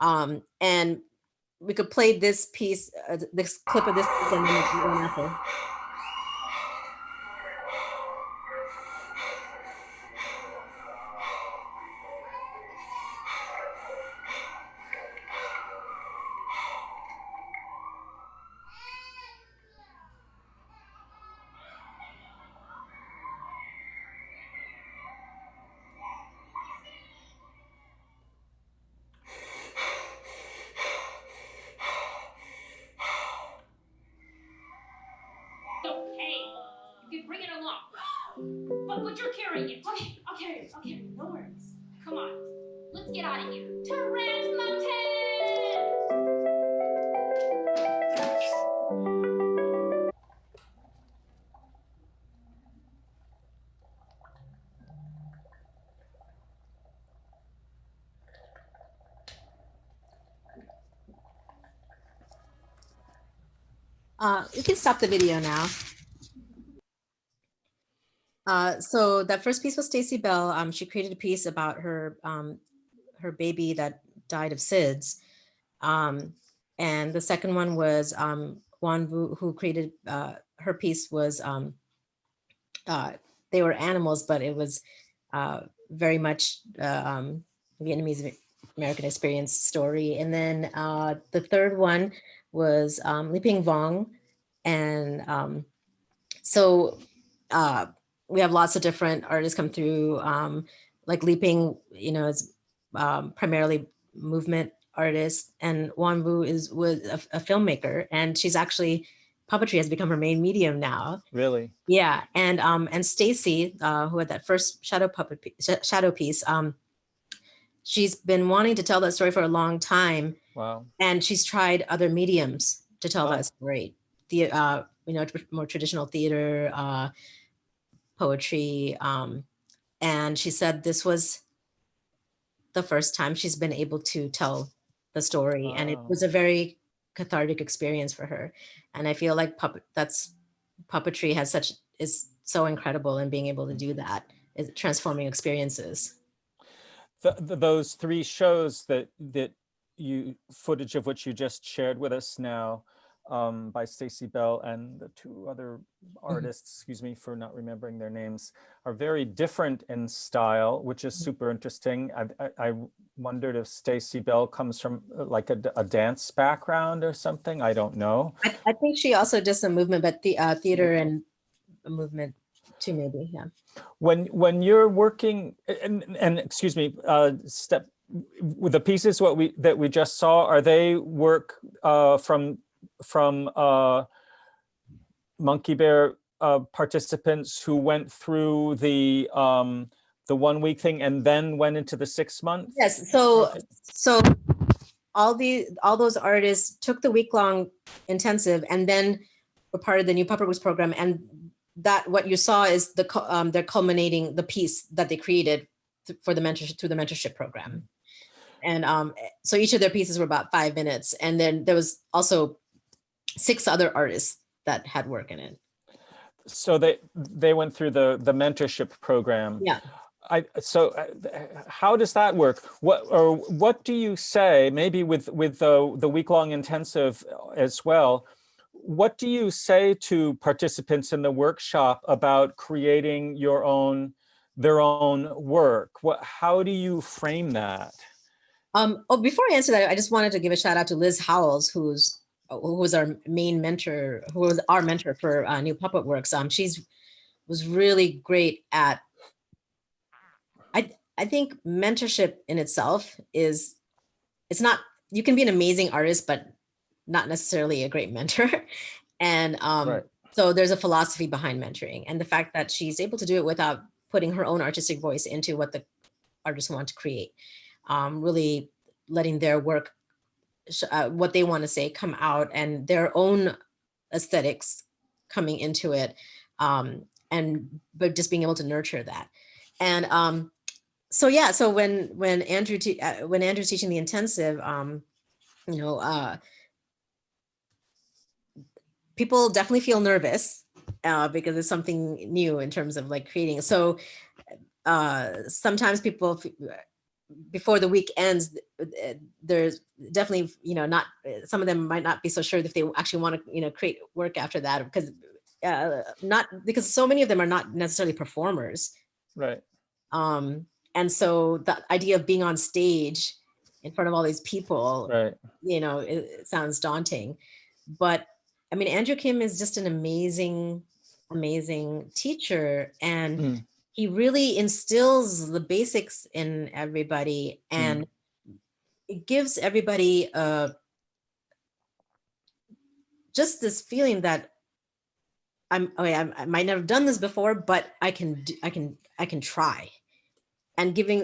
And we could play this piece, this clip of this piece, and then one after. But you're carrying it. Okay, I'll carry it. No worries. Come on, let's get out of here. To Ranch Mountain! You can stop the video now. So that first piece was Stacy Bell. She created a piece about her her baby that died of SIDS. And the second one was Juan Vu, who created her piece was they were animals, but it was very much Vietnamese American experience story. And then the third one was Liping Vong. And so we have lots of different artists come through, like Liping, you know, is primarily movement artist, and Wan Vu was a filmmaker, and she's actually puppetry has become her main medium now. Really? Yeah, and Stacy, who had that first shadow piece, she's been wanting to tell that story for a long time. Wow. And she's tried other mediums to tell Oh. that story. The you know, more traditional theater, poetry, and she said this was the first time she's been able to tell the story, and it Wow. was a very cathartic experience for her. And I feel like puppetry has is so incredible in being able to do that, is transforming experiences. Those three shows that footage of which you just shared with us now, by Stacy Bell and the two other artists, excuse me for not remembering their names, are very different in style, which is super interesting. I wondered if Stacy Bell comes from like a dance background or something. I don't know. I think she also does some movement, but the theater and movement too, maybe. Yeah. When you're working, and excuse me, step with the pieces that we just saw, are they work from Monkey Bear participants who went through the 1 week thing and then went into the 6 month? Yes. So all those artists took the week-long intensive and then were part of the new Puppet Works program, and that what you saw is they're culminating the piece that they created for the mentorship, through the mentorship program. And so each of their pieces were about 5 minutes, and then there was also 6 other artists that had work in it. So they went through the mentorship program. Yeah. So how does that work? What do you say, maybe with the week-long intensive as well, what do you say to participants in the workshop about creating their own work? How do you frame that? Before I answer that, I just wanted to give a shout out to Liz Howells, who was our main mentor, who was our mentor for New Puppet Works. She's was really great at, I think mentorship in itself it's not, you can be an amazing artist, but not necessarily a great mentor. And Right. so there's a philosophy behind mentoring, and the fact that she's able to do it without putting her own artistic voice into what the artists want to create, really letting their work, what they want to say, come out, and their own aesthetics coming into it, but just being able to nurture that. And so yeah, so when Andrew's teaching the intensive, you know, people definitely feel nervous because it's something new in terms of like creating. So sometimes people, before the week ends, there's definitely, you know, not, some of them might not be so sure if they actually want to, you know, create work after that, because not because so many of them are not necessarily performers. Right. And so the idea of being on stage in front of all these people, Right. you know, it sounds daunting. But I mean, Andrew Kim is just an amazing, amazing teacher. And he really instills the basics in everybody. And it gives everybody just this feeling that I might never have done this before, but I can try. And giving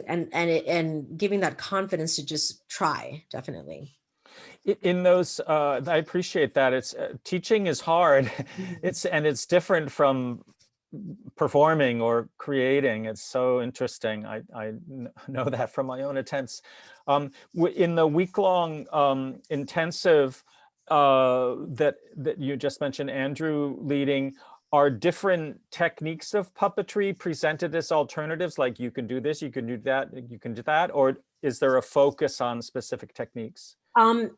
giving that confidence to just try, definitely. In those, I appreciate that. It's teaching is hard. It's different from performing or creating. It's so interesting. I know that from my own attempts. In the week-long intensive, that you just mentioned, Andrew leading, are different techniques of puppetry presented as alternatives, like you can do this, you can do that, you can do that, or is there a focus on specific techniques? He'll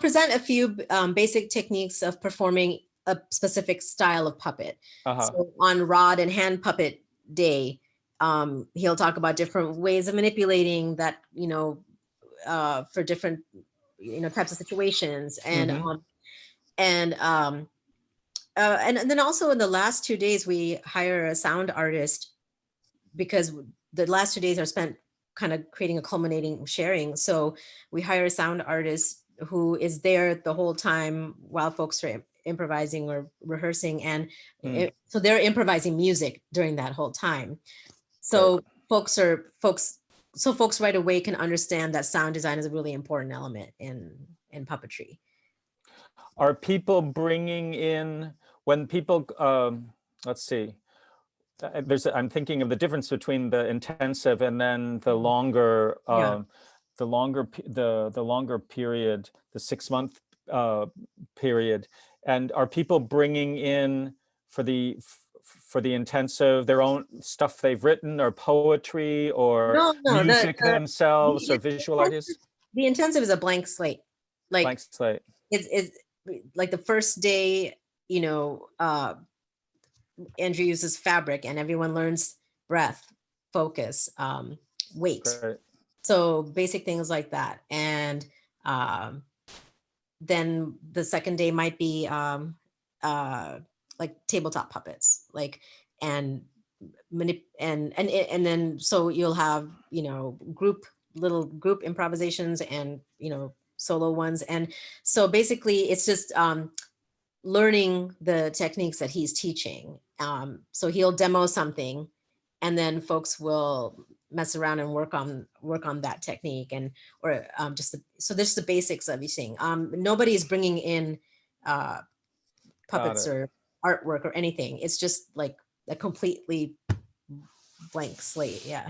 present a few basic techniques of performing a specific style of puppet. So on rod and hand puppet day, he'll talk about different ways of manipulating that, for different, types of situations. And then also in the last 2 days, we hire a sound artist, because the last 2 days are spent kind of creating a culminating sharing. So we hire a sound artist who is there the whole time while folks are improvising or rehearsing. And so they're improvising music during that whole time. So folks right away can understand that sound design is a really important element in puppetry. Are people bringing in, when people, let's see, I'm thinking of the difference between the intensive and then the longer, the longer period, the 6-month period. And are people bringing in for the intensive their own stuff they've written, or poetry, or music themselves, or visual artists? The intensive is a blank slate. Blank slate. It's like the first day, Andrew uses fabric and everyone learns breath, focus, weight. Right. So basic things like that. And then the second day might be like tabletop puppets, and then so you'll have little group improvisations and solo ones. And so basically it's just learning the techniques that he's teaching. So he'll demo something, and then folks will mess around and work on that technique, so there's the basics of everything. Nobody's bringing in puppets or artwork or anything. It's just like a completely blank slate. Yeah.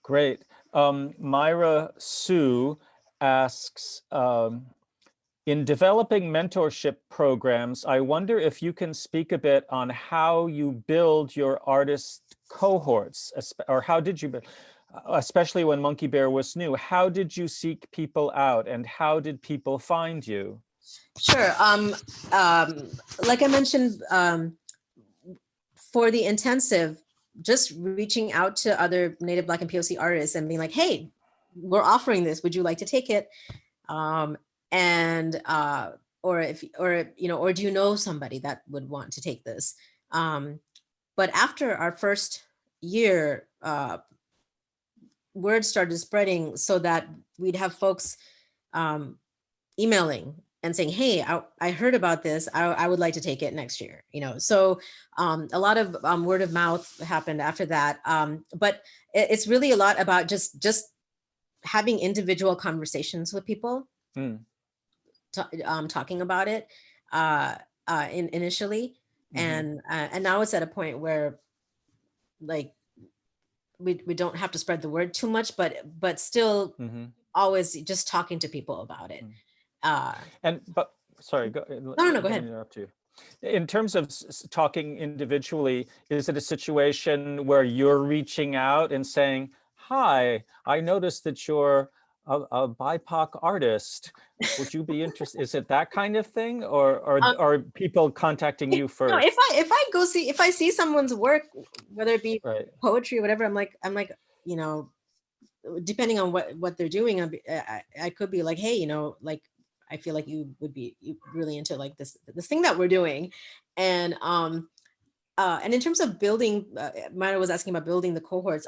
Great. Myra Sue asks, in developing mentorship programs, I wonder if you can speak a bit on how you build your artist cohorts, or how did you, especially when Monkey Bear was new, how did you seek people out and how did people find you? Sure. Like I mentioned, for the intensive, just reaching out to other Native, Black, and POC artists and being like, hey, we're offering this. Would you like to take it? Or do you know somebody that would want to take this? But after our first year, word started spreading so that we'd have folks emailing and saying, hey, I heard about this. I would like to take it next year. So a lot of word of mouth happened after that. But it's really a lot about just having individual conversations with people, talking about it initially. And now it's at a point where like we don't have to spread the word too much, but still always just talking to people about it. Sorry, go ahead. Interrupt you. In terms of talking individually, is it a situation where you're reaching out and saying, hi, I noticed that you're a BIPOC artist. Would you be interested? Is it that kind of thing, or are people contacting you first? No, if I see someone's work, whether it be poetry or whatever, I'm like, depending on what they're doing, I could be like, hey, like, I feel like you would be really into like this thing that we're doing. And in terms of building, Myra was asking about building the cohorts.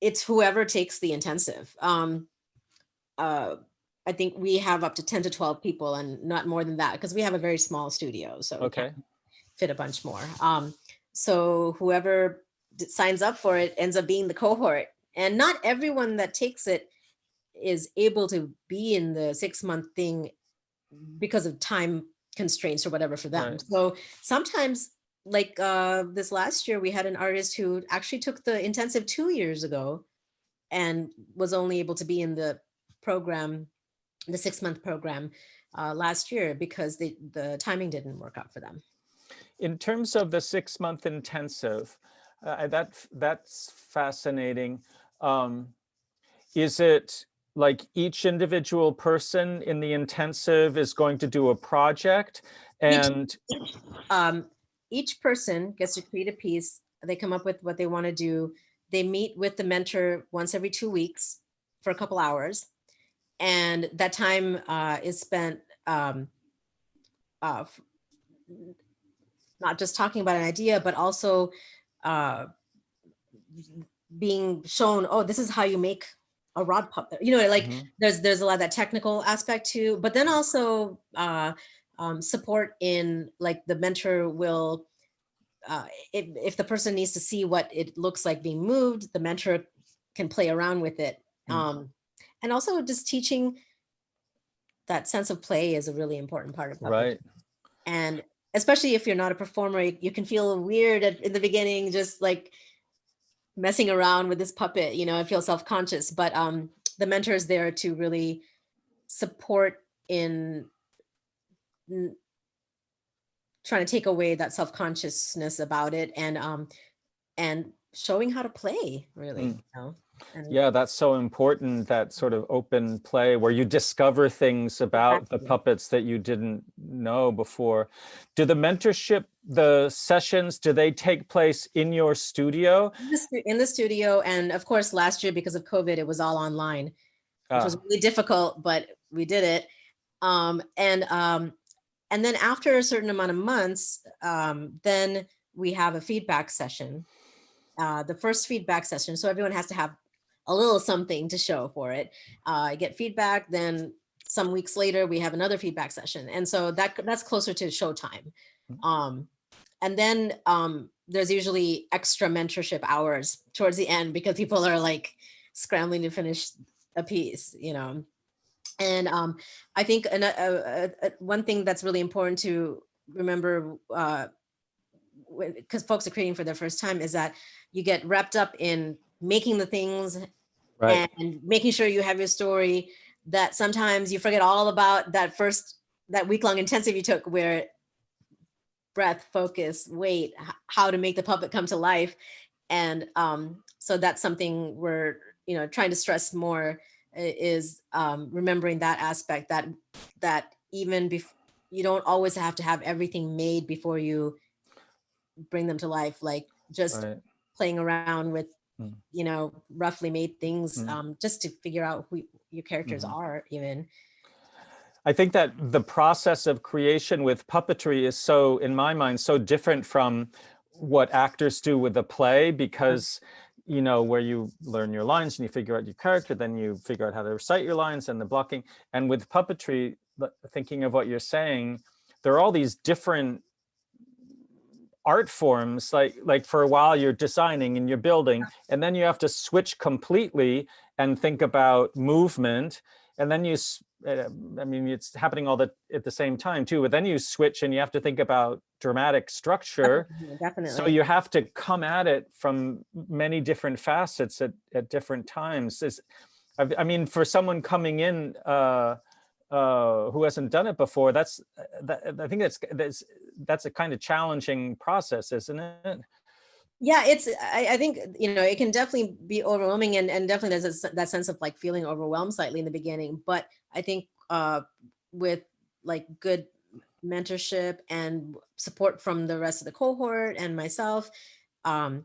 It's whoever takes the intensive. I think we have up to 10 to 12 people and not more than that, because we have a very small studio, so we can't fit a bunch more. So whoever signs up for it ends up being the cohort. And not everyone that takes it is able to be in the 6-month thing because of time constraints or whatever for them. So sometimes, like this last year, we had an artist who actually took the intensive 2 years ago and was only able to be in the program the 6-month program last year because the timing didn't work out for them. In terms of the 6-month intensive, that's fascinating. Is it like each individual person in the intensive is going to do a project, and Each person gets to create a piece. They come up with what they want to do. They meet with the mentor once every 2 weeks for a couple hours. And that time is spent not just talking about an idea, but also being shown, oh, this is how you make a rod puppet. You know, like there's a lot of that technical aspect too, but then also support in like the mentor will, if the person needs to see what it looks like being moved, the mentor can play around with it. And also just teaching that sense of play is a really important part of puppetry. right? And especially if you're not a performer, you can feel weird in the beginning, just like messing around with this puppet, you know, I feel self-conscious, but the mentor is there to really support in trying to take away that self-consciousness about it, and showing how to play, really. You know? Yeah, that's so important, that sort of open play where you discover things about the puppets that you didn't know before. Do the mentorship, the sessions, do they take place in your studio? In the studio, and of course last year because of COVID, it was all online, which was really difficult, but we did it. And then after a certain amount of months, then we have a feedback session, the first feedback session. So everyone has to have a little something to show for it. I get feedback, then some weeks later we have another feedback session. And so that's closer to showtime. And then there's usually extra mentorship hours towards the end because people are like scrambling to finish a piece, you know. And I think one thing that's really important to remember, because folks are creating for their first time, is that you get wrapped up in making the things and making sure you have your story, that sometimes you forget all about that week-long intensive you took, where breath, focus, weight, how to make the puppet come to life. And so that's something we're, you know, trying to stress more, is remembering that aspect, that even you don't always have to have everything made before you bring them to life, like just playing around with you know, roughly made things, just to figure out who your characters are even. I think that the process of creation with puppetry is so, in my mind, so different from what actors do with a play, because you know, where you learn your lines and you figure out your character, then you figure out how to recite your lines and the blocking. And with puppetry, thinking of what you're saying, there are all these different art forms, like for a while you're designing and you're building, and then you have to switch completely and think about movement, and then you I mean, it's happening all at the same time too, but then you switch and you have to think about dramatic structure. Definitely. So you have to come at it from many different facets at different times. I mean, for someone coming in who hasn't done it before, I think that's a kind of challenging process, isn't it? Yeah, I think, you know, it can definitely be overwhelming, and definitely there's that sense of like feeling overwhelmed slightly in the beginning. But I think with like good mentorship and support from the rest of the cohort and myself, that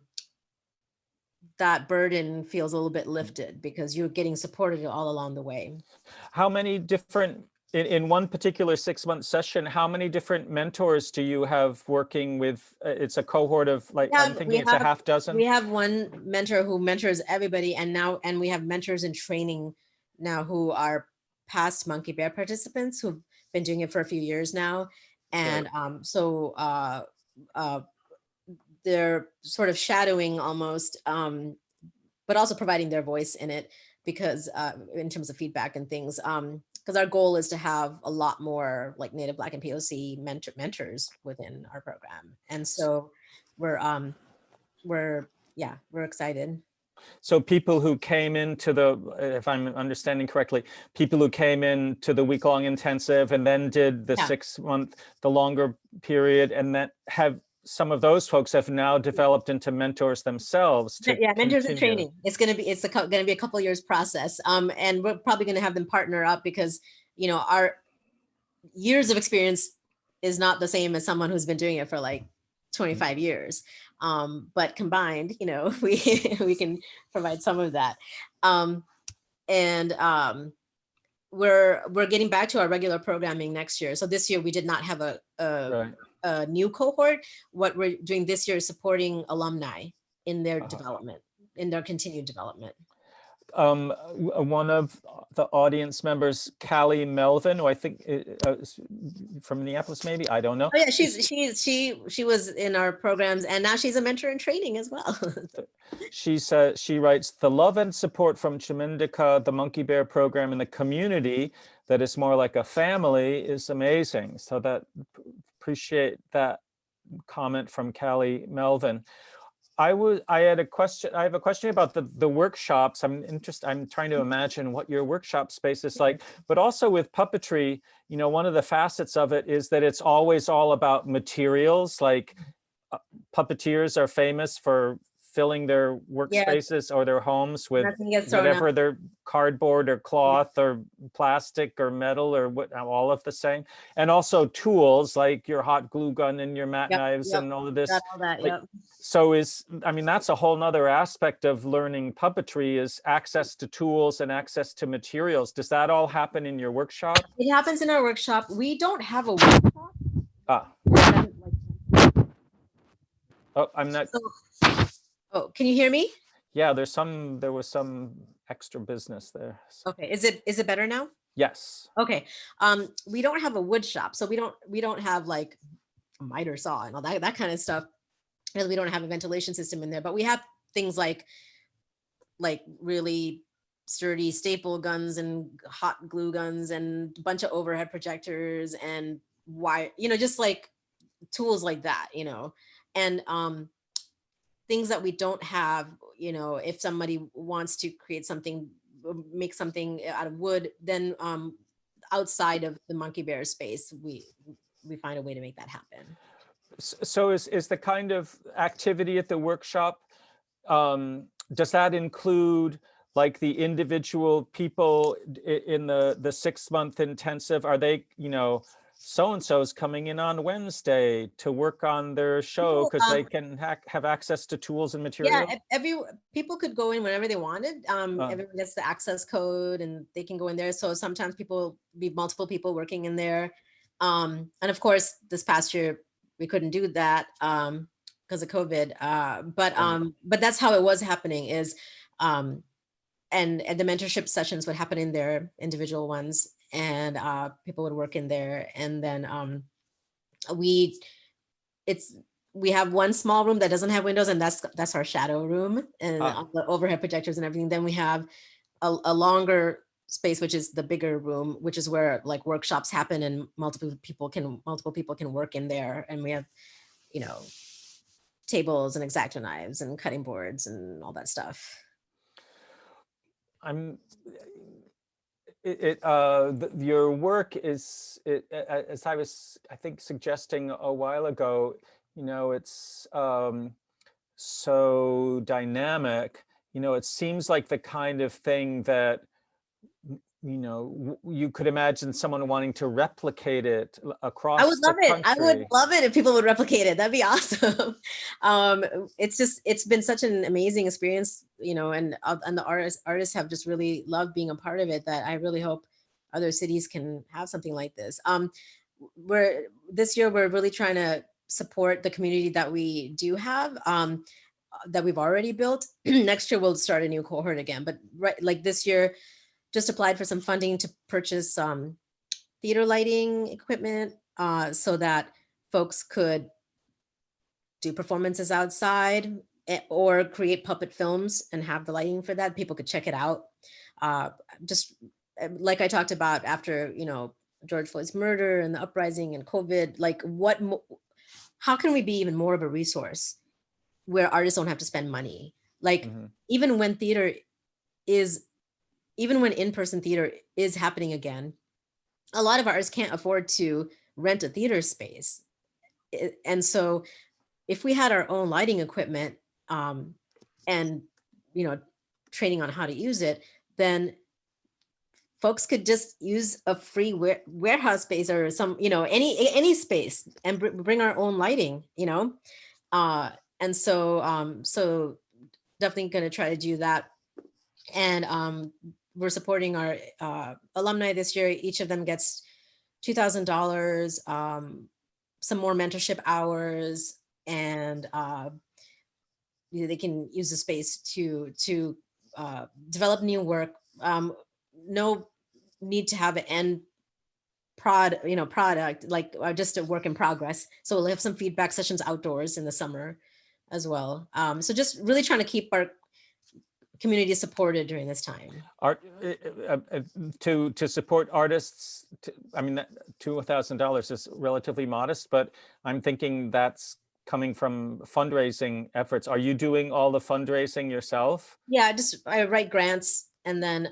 burden feels a little bit lifted because you're getting supported all along the way. How many different, in one particular 6-month session, how many different mentors do you have working with? It's a cohort of like, I'm thinking it's a half dozen. We have one mentor who mentors everybody, and we have mentors in training now who are past Monkey Bear participants who've been doing it for a few years now. And so they're sort of shadowing almost, but also providing their voice in it, because in terms of feedback and things, because our goal is to have a lot more like Native, Black, and POC mentors within our program. And so we're excited. So people who came into the, if I'm understanding correctly, people who came into the week-long intensive and then did the Yeah. 6-month, the longer period, and then some of those folks have now developed into mentors themselves to Yeah, mentors and continue. training. It's gonna be a couple years process. And we're probably gonna have them partner up because, you know, our years of experience is not the same as someone who's been doing it for like 25 years. But combined, you know, we can provide some of that. And we're getting back to our regular programming next year. So this year we did not have Right. a new cohort. What we're doing this year is supporting alumni in their development, in their continued development. One of the audience members, Callie Melvin, who I think is from Minneapolis, maybe, I don't know. Oh yeah, she was in our programs, and now she's a mentor in training as well. She says, she writes, the love and support from Chimindika, the Monkey Bear program, and the community that is more like a family is amazing. So that, appreciate that comment from Callie Melvin. I have a question about the workshops. I'm trying to imagine what your workshop space is like, but also with puppetry, you know, one of the facets of it is that it's always all about materials. Like puppeteers are famous for filling their workspaces or their homes with whatever, their cardboard or cloth or plastic or metal or what, all of the same. And also tools like your hot glue gun and your mat knives and all of this. Got all that, like, so I mean, that's a whole nother aspect of learning puppetry, is access to tools and access to materials. Does that all happen in your workshop? It happens in our workshop. We don't have a workshop. Oh, I'm not. Oh, can you hear me? Yeah, there was some extra business there. So. Okay, is it better now? Yes. Okay. We don't have a wood shop, so we don't have like a miter saw and all that kind of stuff, because we don't have a ventilation system in there. But we have things like really sturdy staple guns and hot glue guns and a bunch of overhead projectors and wire, you know, just like tools like that, you know, and things that we don't have, you know, if somebody wants to create something, make something out of wood, then outside of the Monkey Bear space, we find a way to make that happen. So is the kind of activity at the workshop, does that include like the individual people in the 6-month intensive? Are they, you know, so-and-so's coming in on Wednesday to work on their show because they can have access to tools and materials? Yeah, people could go in whenever they wanted. Everyone gets the access code and they can go in there. So sometimes multiple people working in there. And of course, this past year, we couldn't do that because of COVID. But that's how it was happening is, and the mentorship sessions would happen in their individual ones, and people would work in there. And then we have one small room that doesn't have windows, and that's our shadow room, and the overhead projectors and everything. Then we have a longer space, which is the bigger room, which is where like workshops happen and multiple people can work in there. And we have, you know, tables and X-Acto knives and cutting boards and all that stuff. Your work is, as I was, I think, suggesting a while ago, you know, it's so dynamic. You know, it seems like the kind of thing that, you know, you could imagine someone wanting to replicate it across I would love the it. I would love it if people would replicate it. That'd be awesome. It's been such an amazing experience, you know, and the artists have just really loved being a part of it, that I really hope other cities can have something like this. This year we're really trying to support the community that we do have, that we've already built. Next year we'll start a new cohort again, but like this year, just applied for some funding to purchase theater lighting equipment so that folks could do performances outside or create puppet films and have the lighting for that. People could check it out. Just like I talked about after, you know, George Floyd's murder and the uprising and COVID, like how can we be even more of a resource where artists don't have to spend money? Like Mhm. even when in-person theater is happening again, a lot of artists can't afford to rent a theater space. And so if we had our own lighting equipment, and, you know, training on how to use it, then folks could just use a free warehouse space or some, any space, and bring our own lighting, and so definitely going to try to do that. And we're supporting our alumni this year. Each of them gets $2,000, some more mentorship hours, and they can use the space to develop new work. No need to have an end product, like just a work in progress. So we'll have some feedback sessions outdoors in the summer as well. So just really trying to keep our community supported during this time. Art to support artists. I mean, that $2,000 is relatively modest, but I'm thinking that's coming from fundraising efforts. Are you doing all the fundraising yourself? Yeah, I write grants, and then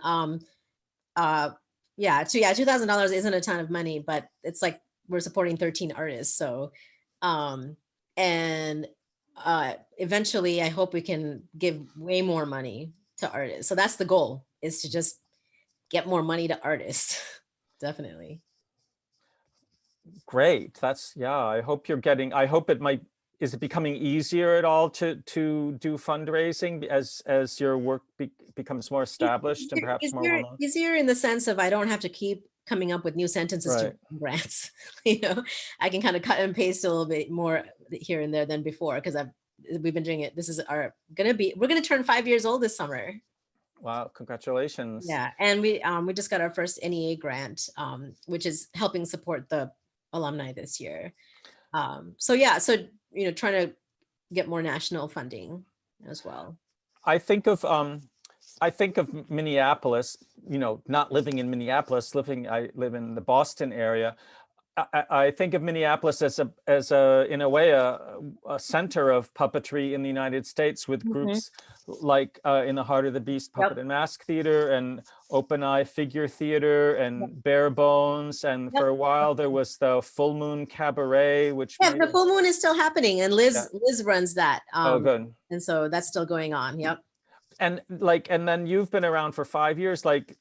yeah, $2,000 isn't a ton of money, but it's like we're supporting 13 artists. So and eventually I hope we can give way more money to artists. So that's the goal, is to just get more money to artists. Definitely. Great. That's, yeah, I hope I hope is it becoming easier at all to do fundraising as your work becomes more established and perhaps more well known? Easier in the sense of I don't have to keep coming up with new sentences to grants. I can kind of cut and paste a little bit more here and there than before, because we've been doing it. This is we're gonna turn 5 years old this summer. Wow, congratulations. Yeah, and we just got our first NEA grant, which is helping support the alumni this year. So trying to get more national funding as well. I think of Minneapolis, not living in Minneapolis, I live in the Boston area. I think of Minneapolis as in a way a center of puppetry in the United States, with groups like in the Heart of the Beast Puppet and Mask Theater, and Open Eye Figure Theater, and Bare Bones, and for a while there was the Full Moon Cabaret, which the Full Moon is still happening, and Liz runs that. Oh, good. And so that's still going on. Yep. And then you've been around for 5 years. Like,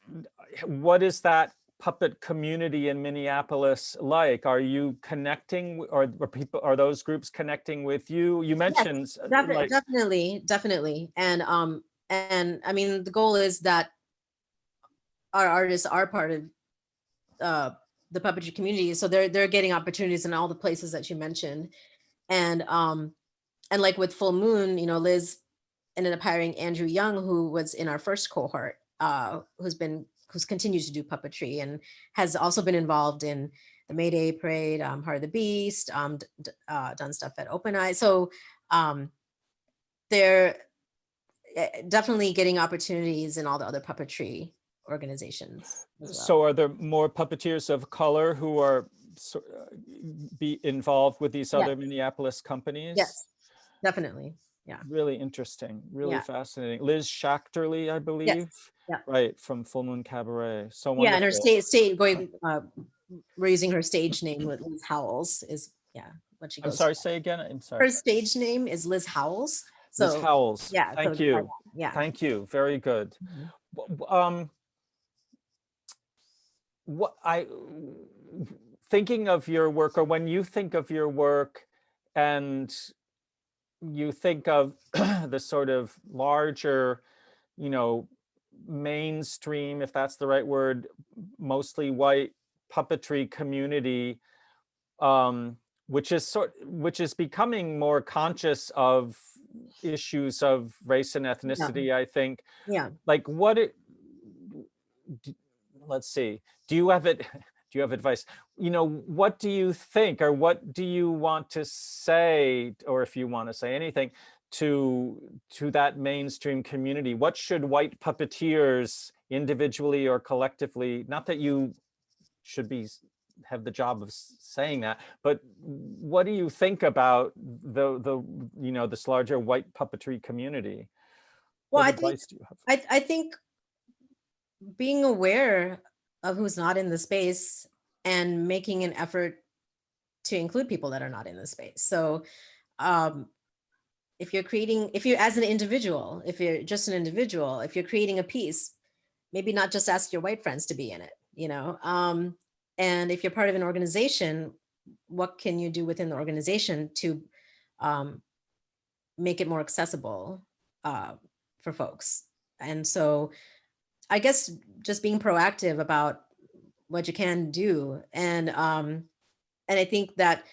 what is that puppet community in Minneapolis like? Are you connecting, or are those groups connecting with you? You mentioned definitely. And I mean, the goal is that our artists are part of the puppetry community, so they're getting opportunities in all the places that you mentioned. And like with Full Moon, Liz ended up hiring Andrew Young, who was in our first cohort, who's continued to do puppetry and has also been involved in the May Day Parade, Heart of the Beast, done stuff at Open Eye. So they're definitely getting opportunities in all the other puppetry organizations as well. So are there more puppeteers of color who are be involved with these other Minneapolis companies? Yes, definitely. Yeah. Really interesting, really fascinating. Liz Schachterly, I believe. Yes. Yeah. Right, from Full Moon Cabaret. So wonderful. Yeah, and her stage going, we're using her stage name with Liz Howells is what she goes. I'm sorry, say again. I'm sorry. Her stage name is Liz Howells. So Liz Howells. Yeah. Thank you. Yeah. Thank you. Very good. Thinking of your work, or when you think of your work, and you think of the sort of larger, mainstream, if that's the right word, mostly white puppetry community, which is becoming more conscious of issues of race and ethnicity, I think. Yeah. Like, let's see. Do you have advice? What do you think, or what do you want to say, or if you want to say anything, to that mainstream community? What should white puppeteers, individually or collectively, not that you should have the job of saying that, but what do you think about this larger white puppetry community? Well, What advice do you have? I think being aware of who's not in the space and making an effort to include people that are not in the space. So um, if you as an individual, if you're just an individual, if you're creating a piece, maybe not just ask your white friends to be in it, and if you're part of an organization, what can you do within the organization to um, make it more accessible for folks? And so I guess just being proactive about what you can do. And I think that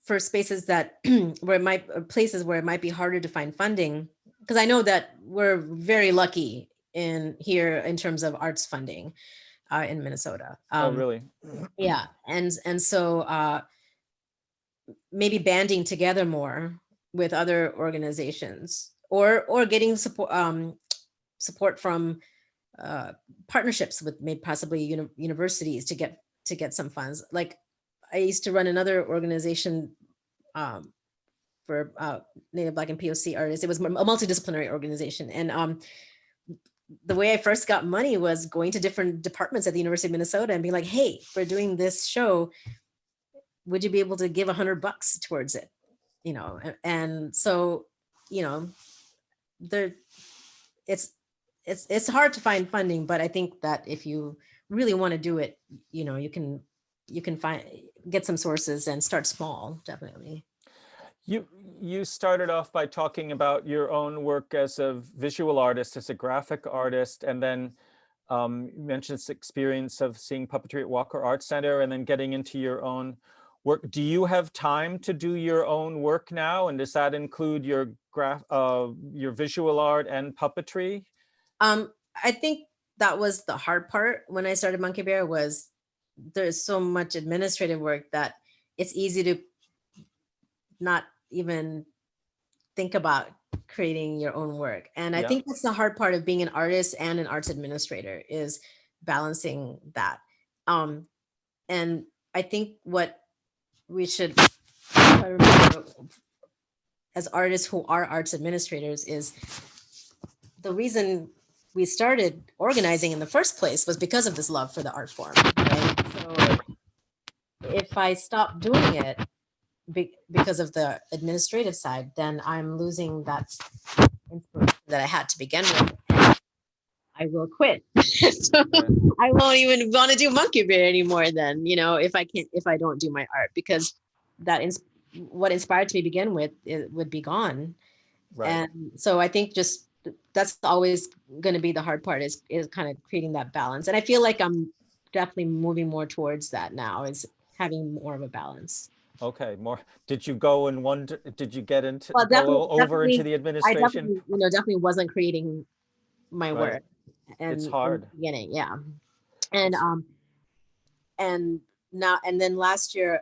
for spaces that where it might places where it might be harder to find funding, because I know that we're very lucky in here in terms of arts funding in Minnesota. Oh, really? Yeah, and so maybe banding together more with other organizations, or getting support from partnerships with maybe possibly universities to get some funds. Like I used to run another organization for Native Black and POC artists. It was a multidisciplinary organization, and the way I first got money was going to different departments at the University of Minnesota and being like, "Hey, we're doing this show. Would you be able to give $100 towards it?" And so, there, it's it's hard to find funding, but I think that if you really want to do it, you can find get some sources and start small, definitely. You started off by talking about your own work as a visual artist, as a graphic artist, and then you mentioned this experience of seeing puppetry at Walker Art Center and then getting into your own work. Do you have time to do your own work now? And does that include your visual art and puppetry? I think that was the hard part when I started Monkey Bear, was there's so much administrative work that it's easy to not even think about creating your own work. And I Yeah. think that's the hard part of being an artist and an arts administrator, is balancing that. And I think what we should try to remember as artists who are arts administrators is the reason we started organizing in the first place was because of this love for the art form, right? So if I stop doing it because of the administrative side, then I'm losing that inspiration that I had to begin with. I will quit. So I won't even want to do Monkey Bear anymore then, if I don't do my art, because what inspired to me to begin with, it would be gone. Right. And so I think just that's always going to be the hard part, is kind of creating that balance. And I feel like I'm definitely moving more towards that now, is having more of a balance. Okay, more. Did you go in did you get into Well, over into the I administration? definitely wasn't creating my Right. work. It's And in hard. the beginning, yeah. And then last year,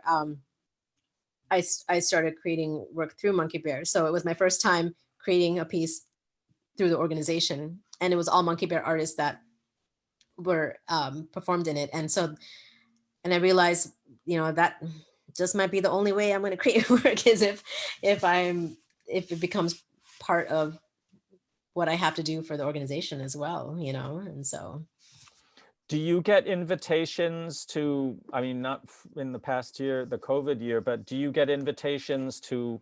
I started creating work through Monkey Bear. So it was my first time creating a piece through the organization, and it was all Monkey Bear artists that were performed in it. And I realized, that just might be the only way I'm going to create work, is if it becomes part of what I have to do for the organization as well, and so. Do you get invitations to, I mean, not in the past year, the COVID year, but do you get invitations to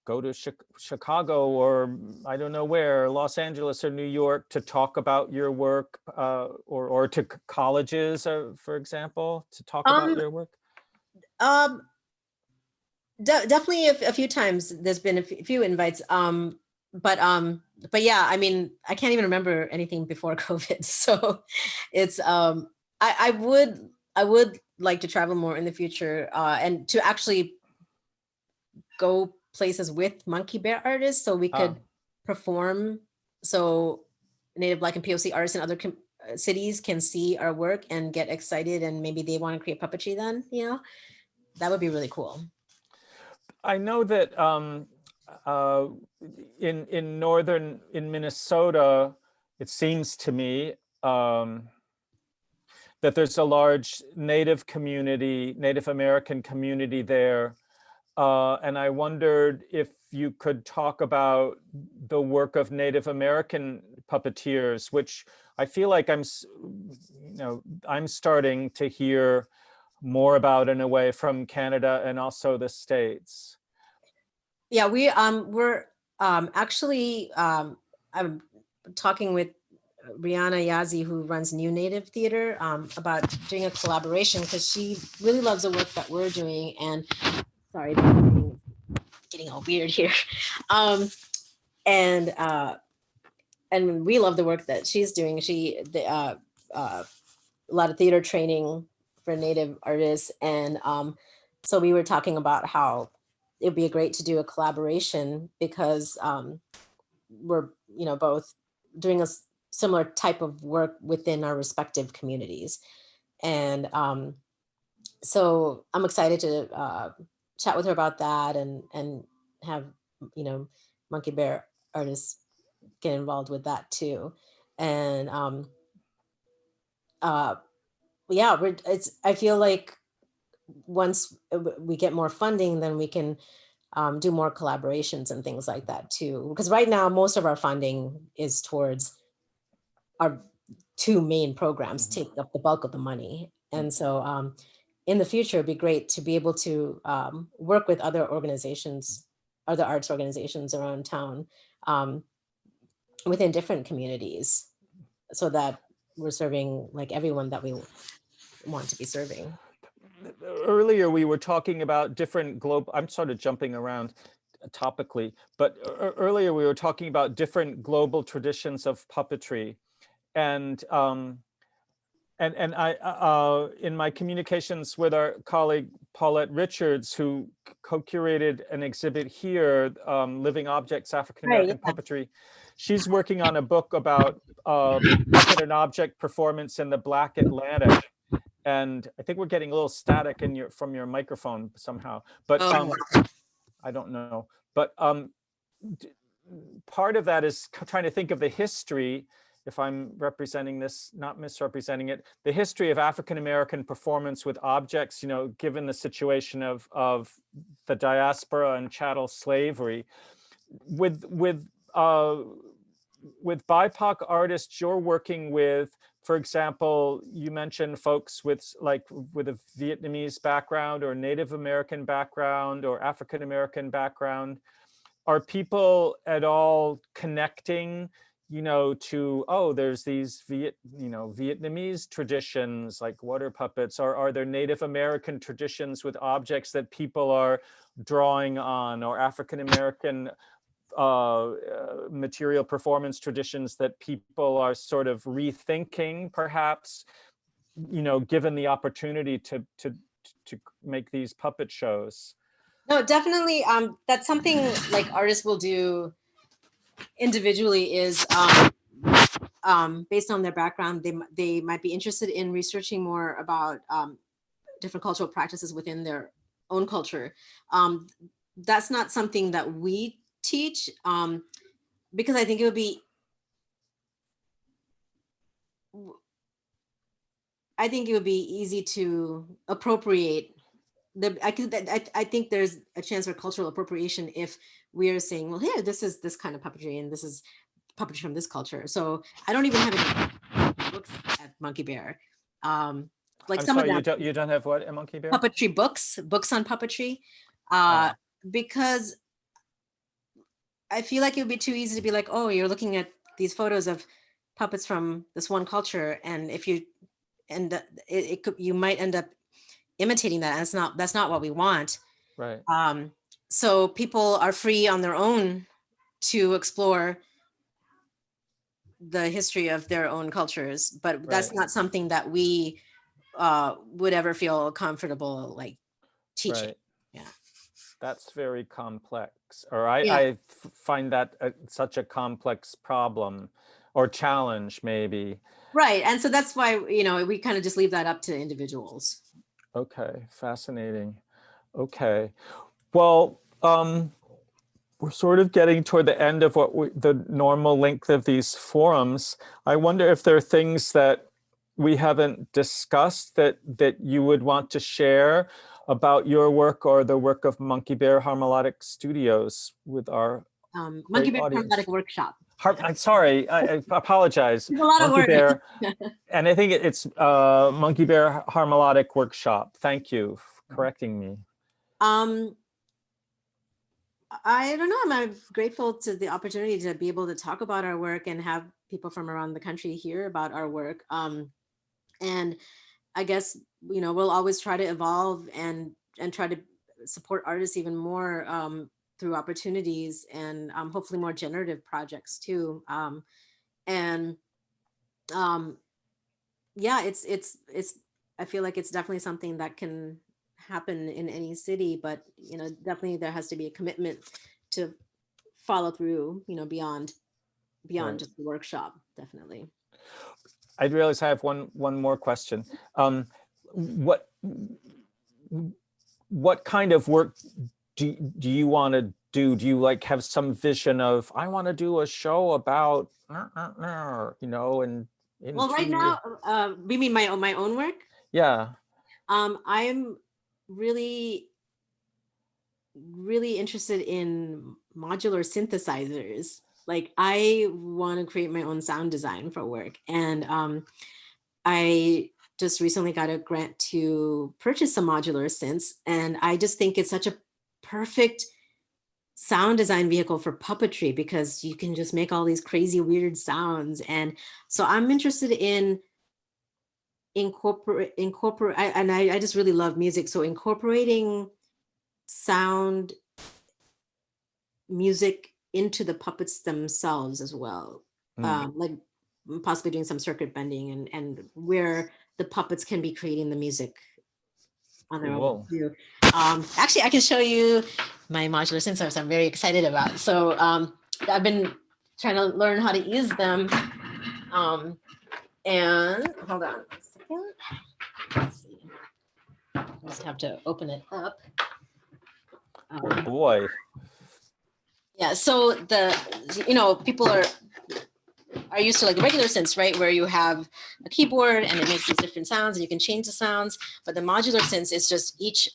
go to Chicago or I don't know where, Los Angeles or New York, to talk about your work, or to colleges, for example, to talk about your work? Definitely a few times there's been a few invites. But yeah, I mean, I can't even remember anything before COVID. So it's I would like to travel more in the future, and to actually go places with Monkey Bear artists, so we could perform, so Native Black and POC artists in other cities can see our work and get excited, and maybe they want to create puppetry then, that would be really cool. I know that in Minnesota, it seems to me that there's a large Native American community there, and I wondered if you could talk about the work of Native American puppeteers, which I feel like I'm starting to hear more about in a way from Canada and also the States. Yeah, we're actually I'm talking with Rihanna Yazi, who runs New Native Theater, about doing a collaboration because she really loves the work that we're doing. And sorry, getting all weird here. And we love the work that she's doing. A lot of theater training for Native artists, and so we were talking about how it'd be great to do a collaboration because we're both doing a similar type of work within our respective communities, and so I'm excited to chat with her about that and have Monkey Bear artists get involved with that too. And yeah, I feel like once we get more funding, then we can do more collaborations and things like that too. Because right now, most of our funding is towards our two main programs, take up the bulk of the money. And so in the future, it'd be great to be able to work with other organizations, other arts organizations around town within different communities, so that we're serving like everyone that we want to be serving. Earlier, we were talking about different I'm sort of jumping around topically, but earlier we were talking about different global traditions of puppetry. And I, in my communications with our colleague Paulette Richards, who co-curated an exhibit here, Living Objects, African American Puppetry, she's working on a book about puppet and object performance in the Black Atlantic. And I think we're getting a little static from your microphone somehow, but I don't know. But part of that is trying to think of the history, if I'm representing this, not misrepresenting it, the history of African-American performance with objects, given the situation of the diaspora and chattel slavery. With BIPOC artists you're working with, for example, you mentioned folks with a Vietnamese background or Native American background or African American background. Are people at all connecting, to, oh, there's these Vietnamese traditions like water puppets, or are there Native American traditions with objects that people are drawing on, or African American material performance traditions that people are sort of rethinking, perhaps, given the opportunity to make these puppet shows? No, definitely. That's something like artists will do individually, is based on their background, they might be interested in researching more about different cultural practices within their own culture. That's not something that we teach, because I think it would be, easy to appropriate. I think there's a chance for cultural appropriation if we're saying, well, here, this is this kind of puppetry and this is puppetry from this culture. So I don't even have any books at Monkey Bear. Like I'm some sorry, of that, you don't have what at Monkey Bear? puppetry books on puppetry, because I feel like it would be too easy to be like, oh, you're looking at these photos of puppets from this one culture, and if you you might end up imitating that, and that's not what we want. Right. So people are free on their own to explore the history of their own cultures, but that's not something that we would ever feel comfortable like teaching. Right. Yeah. That's very complex, or I find that such a complex problem or challenge, maybe. Right, and so that's why we kind of just leave that up to individuals. Okay, fascinating. Okay, well, we're sort of getting toward the end of the normal length of these forums. I wonder if there are things that we haven't discussed that you would want to share about your work or the work of Monkey Bear Harmonic Studios with our Monkey great Bear audience? Harmonic Workshop. I'm sorry, I apologize. It's a lot of Monkey work. Bear, and I think it's Monkey Bear Harmonic Workshop. Thank you for correcting me. I don't know. I'm grateful to the opportunity to be able to talk about our work and have people from around the country hear about our work. And I guess, you know, we'll always try to evolve and try to support artists even more through opportunities and hopefully more generative projects too. And yeah, it's I feel like it's definitely something that can happen in any city, but you know, definitely there has to be a commitment to follow through, you know, beyond Right. just the workshop, definitely. I realize I have one more question. What kind of work do you want to do? Do you like have some vision of, I want to do a show about, you know, and in Well, right now, we mean my own work. Yeah. I'm really interested in modular synthesizers. Like I want to create my own sound design for work. And I just recently got a grant to purchase some modular synths. And I just think it's such a perfect sound design vehicle for puppetry because you can just make all these crazy, weird sounds. And so I'm interested in incorporate, I just really love music. So incorporating sound music into the puppets themselves as well. Like possibly doing some circuit bending and where the puppets can be creating the music on their own too. Actually, I can show you my modular synthesizers I'm very excited about. So I've been trying to learn how to use them. And hold on a second. Let's see. I just have to open it up. Oh boy. Yeah, so people are used to like regular synths, right? Where you have a keyboard and it makes these different sounds and you can change the sounds. But the modular synths is just each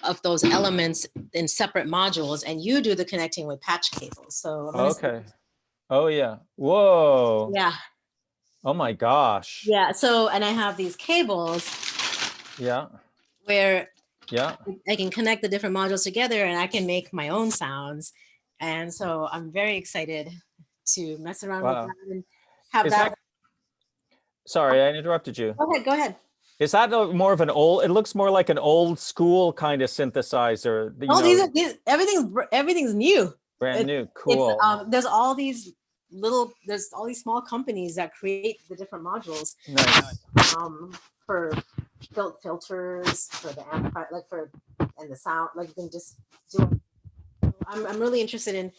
of those elements in separate modules and you do the connecting with patch cables. So okay. Oh yeah. Whoa. Yeah. Oh my gosh. Yeah. So, and I have these cables. Yeah. Where yeah, I can connect the different modules together and I can make my own sounds. And so I'm very excited to mess around with that and have that. Sorry, I interrupted you. Go ahead. Is that more of an old, it looks more like an old school kind of synthesizer. Everything's new. Brand new, cool. There's all these small companies that create the different modules. Nice. For filters, for the amplifier, and the sound, like you can just do. I'm really interested in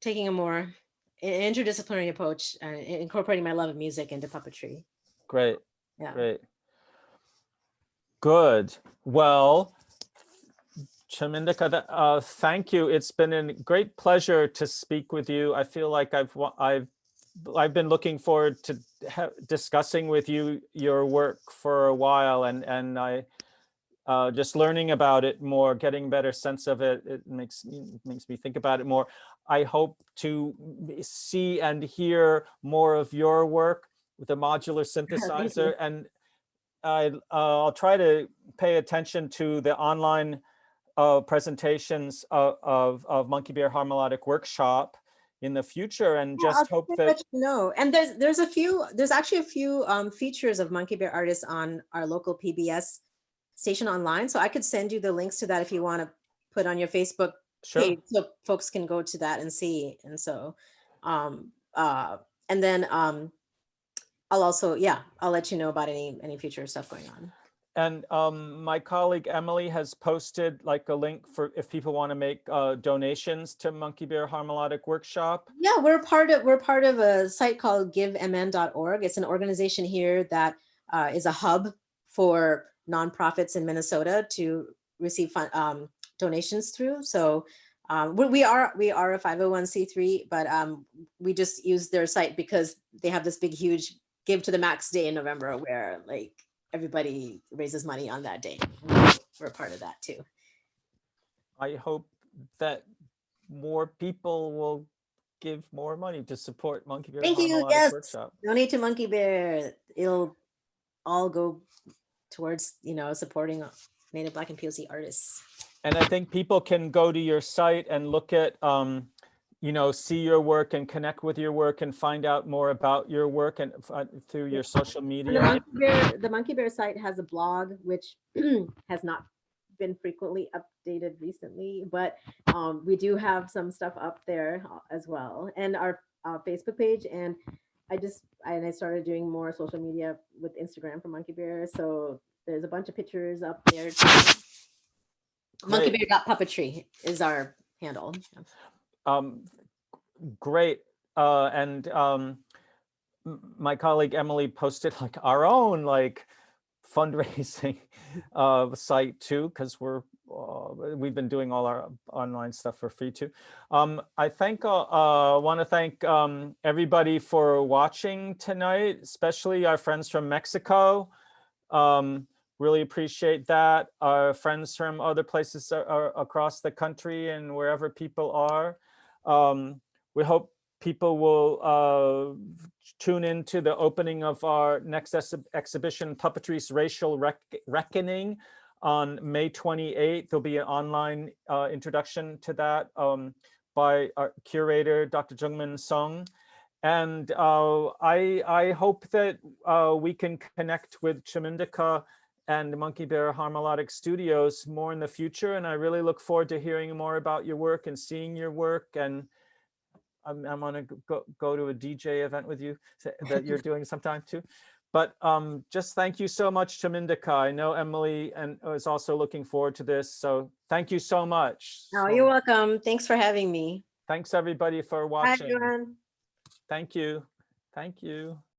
taking a more interdisciplinary approach and incorporating my love of music into puppetry. Great. Yeah. Great. Good. Well, Chamindika, thank you. It's been a great pleasure to speak with you. I feel like I've been looking forward to discussing with you your work for a while, and I just learning about it more, getting a better sense of it. It makes me think about it more. I hope to see and hear more of your work with the modular synthesizer, and I'll try to pay attention to the online presentations of Monkey Bear Harmonic Workshop in the future, and just hope that and there's actually a few features of Monkey Bear artists on our local PBS station online, so I could send you the links to that if you want to put on your Facebook page, so folks can go to that and see. And so and then I'll also I'll let you know about any future stuff going on. And my colleague Emily has posted like a link for if people want to make donations to Monkey Bear Harmonic Workshop. Yeah, we're part of a site called givemn.org. It's an organization here that is a hub for nonprofits in Minnesota to receive donations through. So we are a 501c3, but we just use their site because they have this big, huge Give to the Max Day in November, where like everybody raises money on that day. We're a part of that too. I hope that more people will give more money to support Monkey Bear Thank you. Harmonic Yes, Workshop. donate to Monkey Bear. It'll all go towards, you know, supporting Native Black and POC artists. And I think people can go to your site and look at, you know, see your work and connect with your work and find out more about your work and through your social And media. the Monkey Bear site has a blog, which has not been frequently updated recently, but we do have some stuff up there as well, and our Facebook page. And I started doing more social media with Instagram for Monkey Bear, so there's a bunch of pictures up there too. Monkeybear.puppetry is our handle. Great. My colleague Emily posted like our own like fundraising site too, because we've been doing all our online stuff for free too. I want to thank everybody for watching tonight, especially our friends from Mexico. Really appreciate that. Our friends from other places are across the country and wherever people are. We hope people will tune into the opening of our next exhibition, Puppetry's Racial Reckoning, on May 28th. There'll be an online introduction to that by our curator, Dr. Jungmin Sung. And I hope that we can connect with Chamindika and Monkey Bear Harmonic Studios more in the future. And I really look forward to hearing more about your work and seeing your work. And I'm gonna go to a DJ event with you that you're doing sometime too. But just thank you so much, Chamindika. I know Emily is also looking forward to this. So thank you so much. Oh, you're welcome. Thanks for having me. Thanks everybody for Bye, watching. everyone. Thank you. Thank you.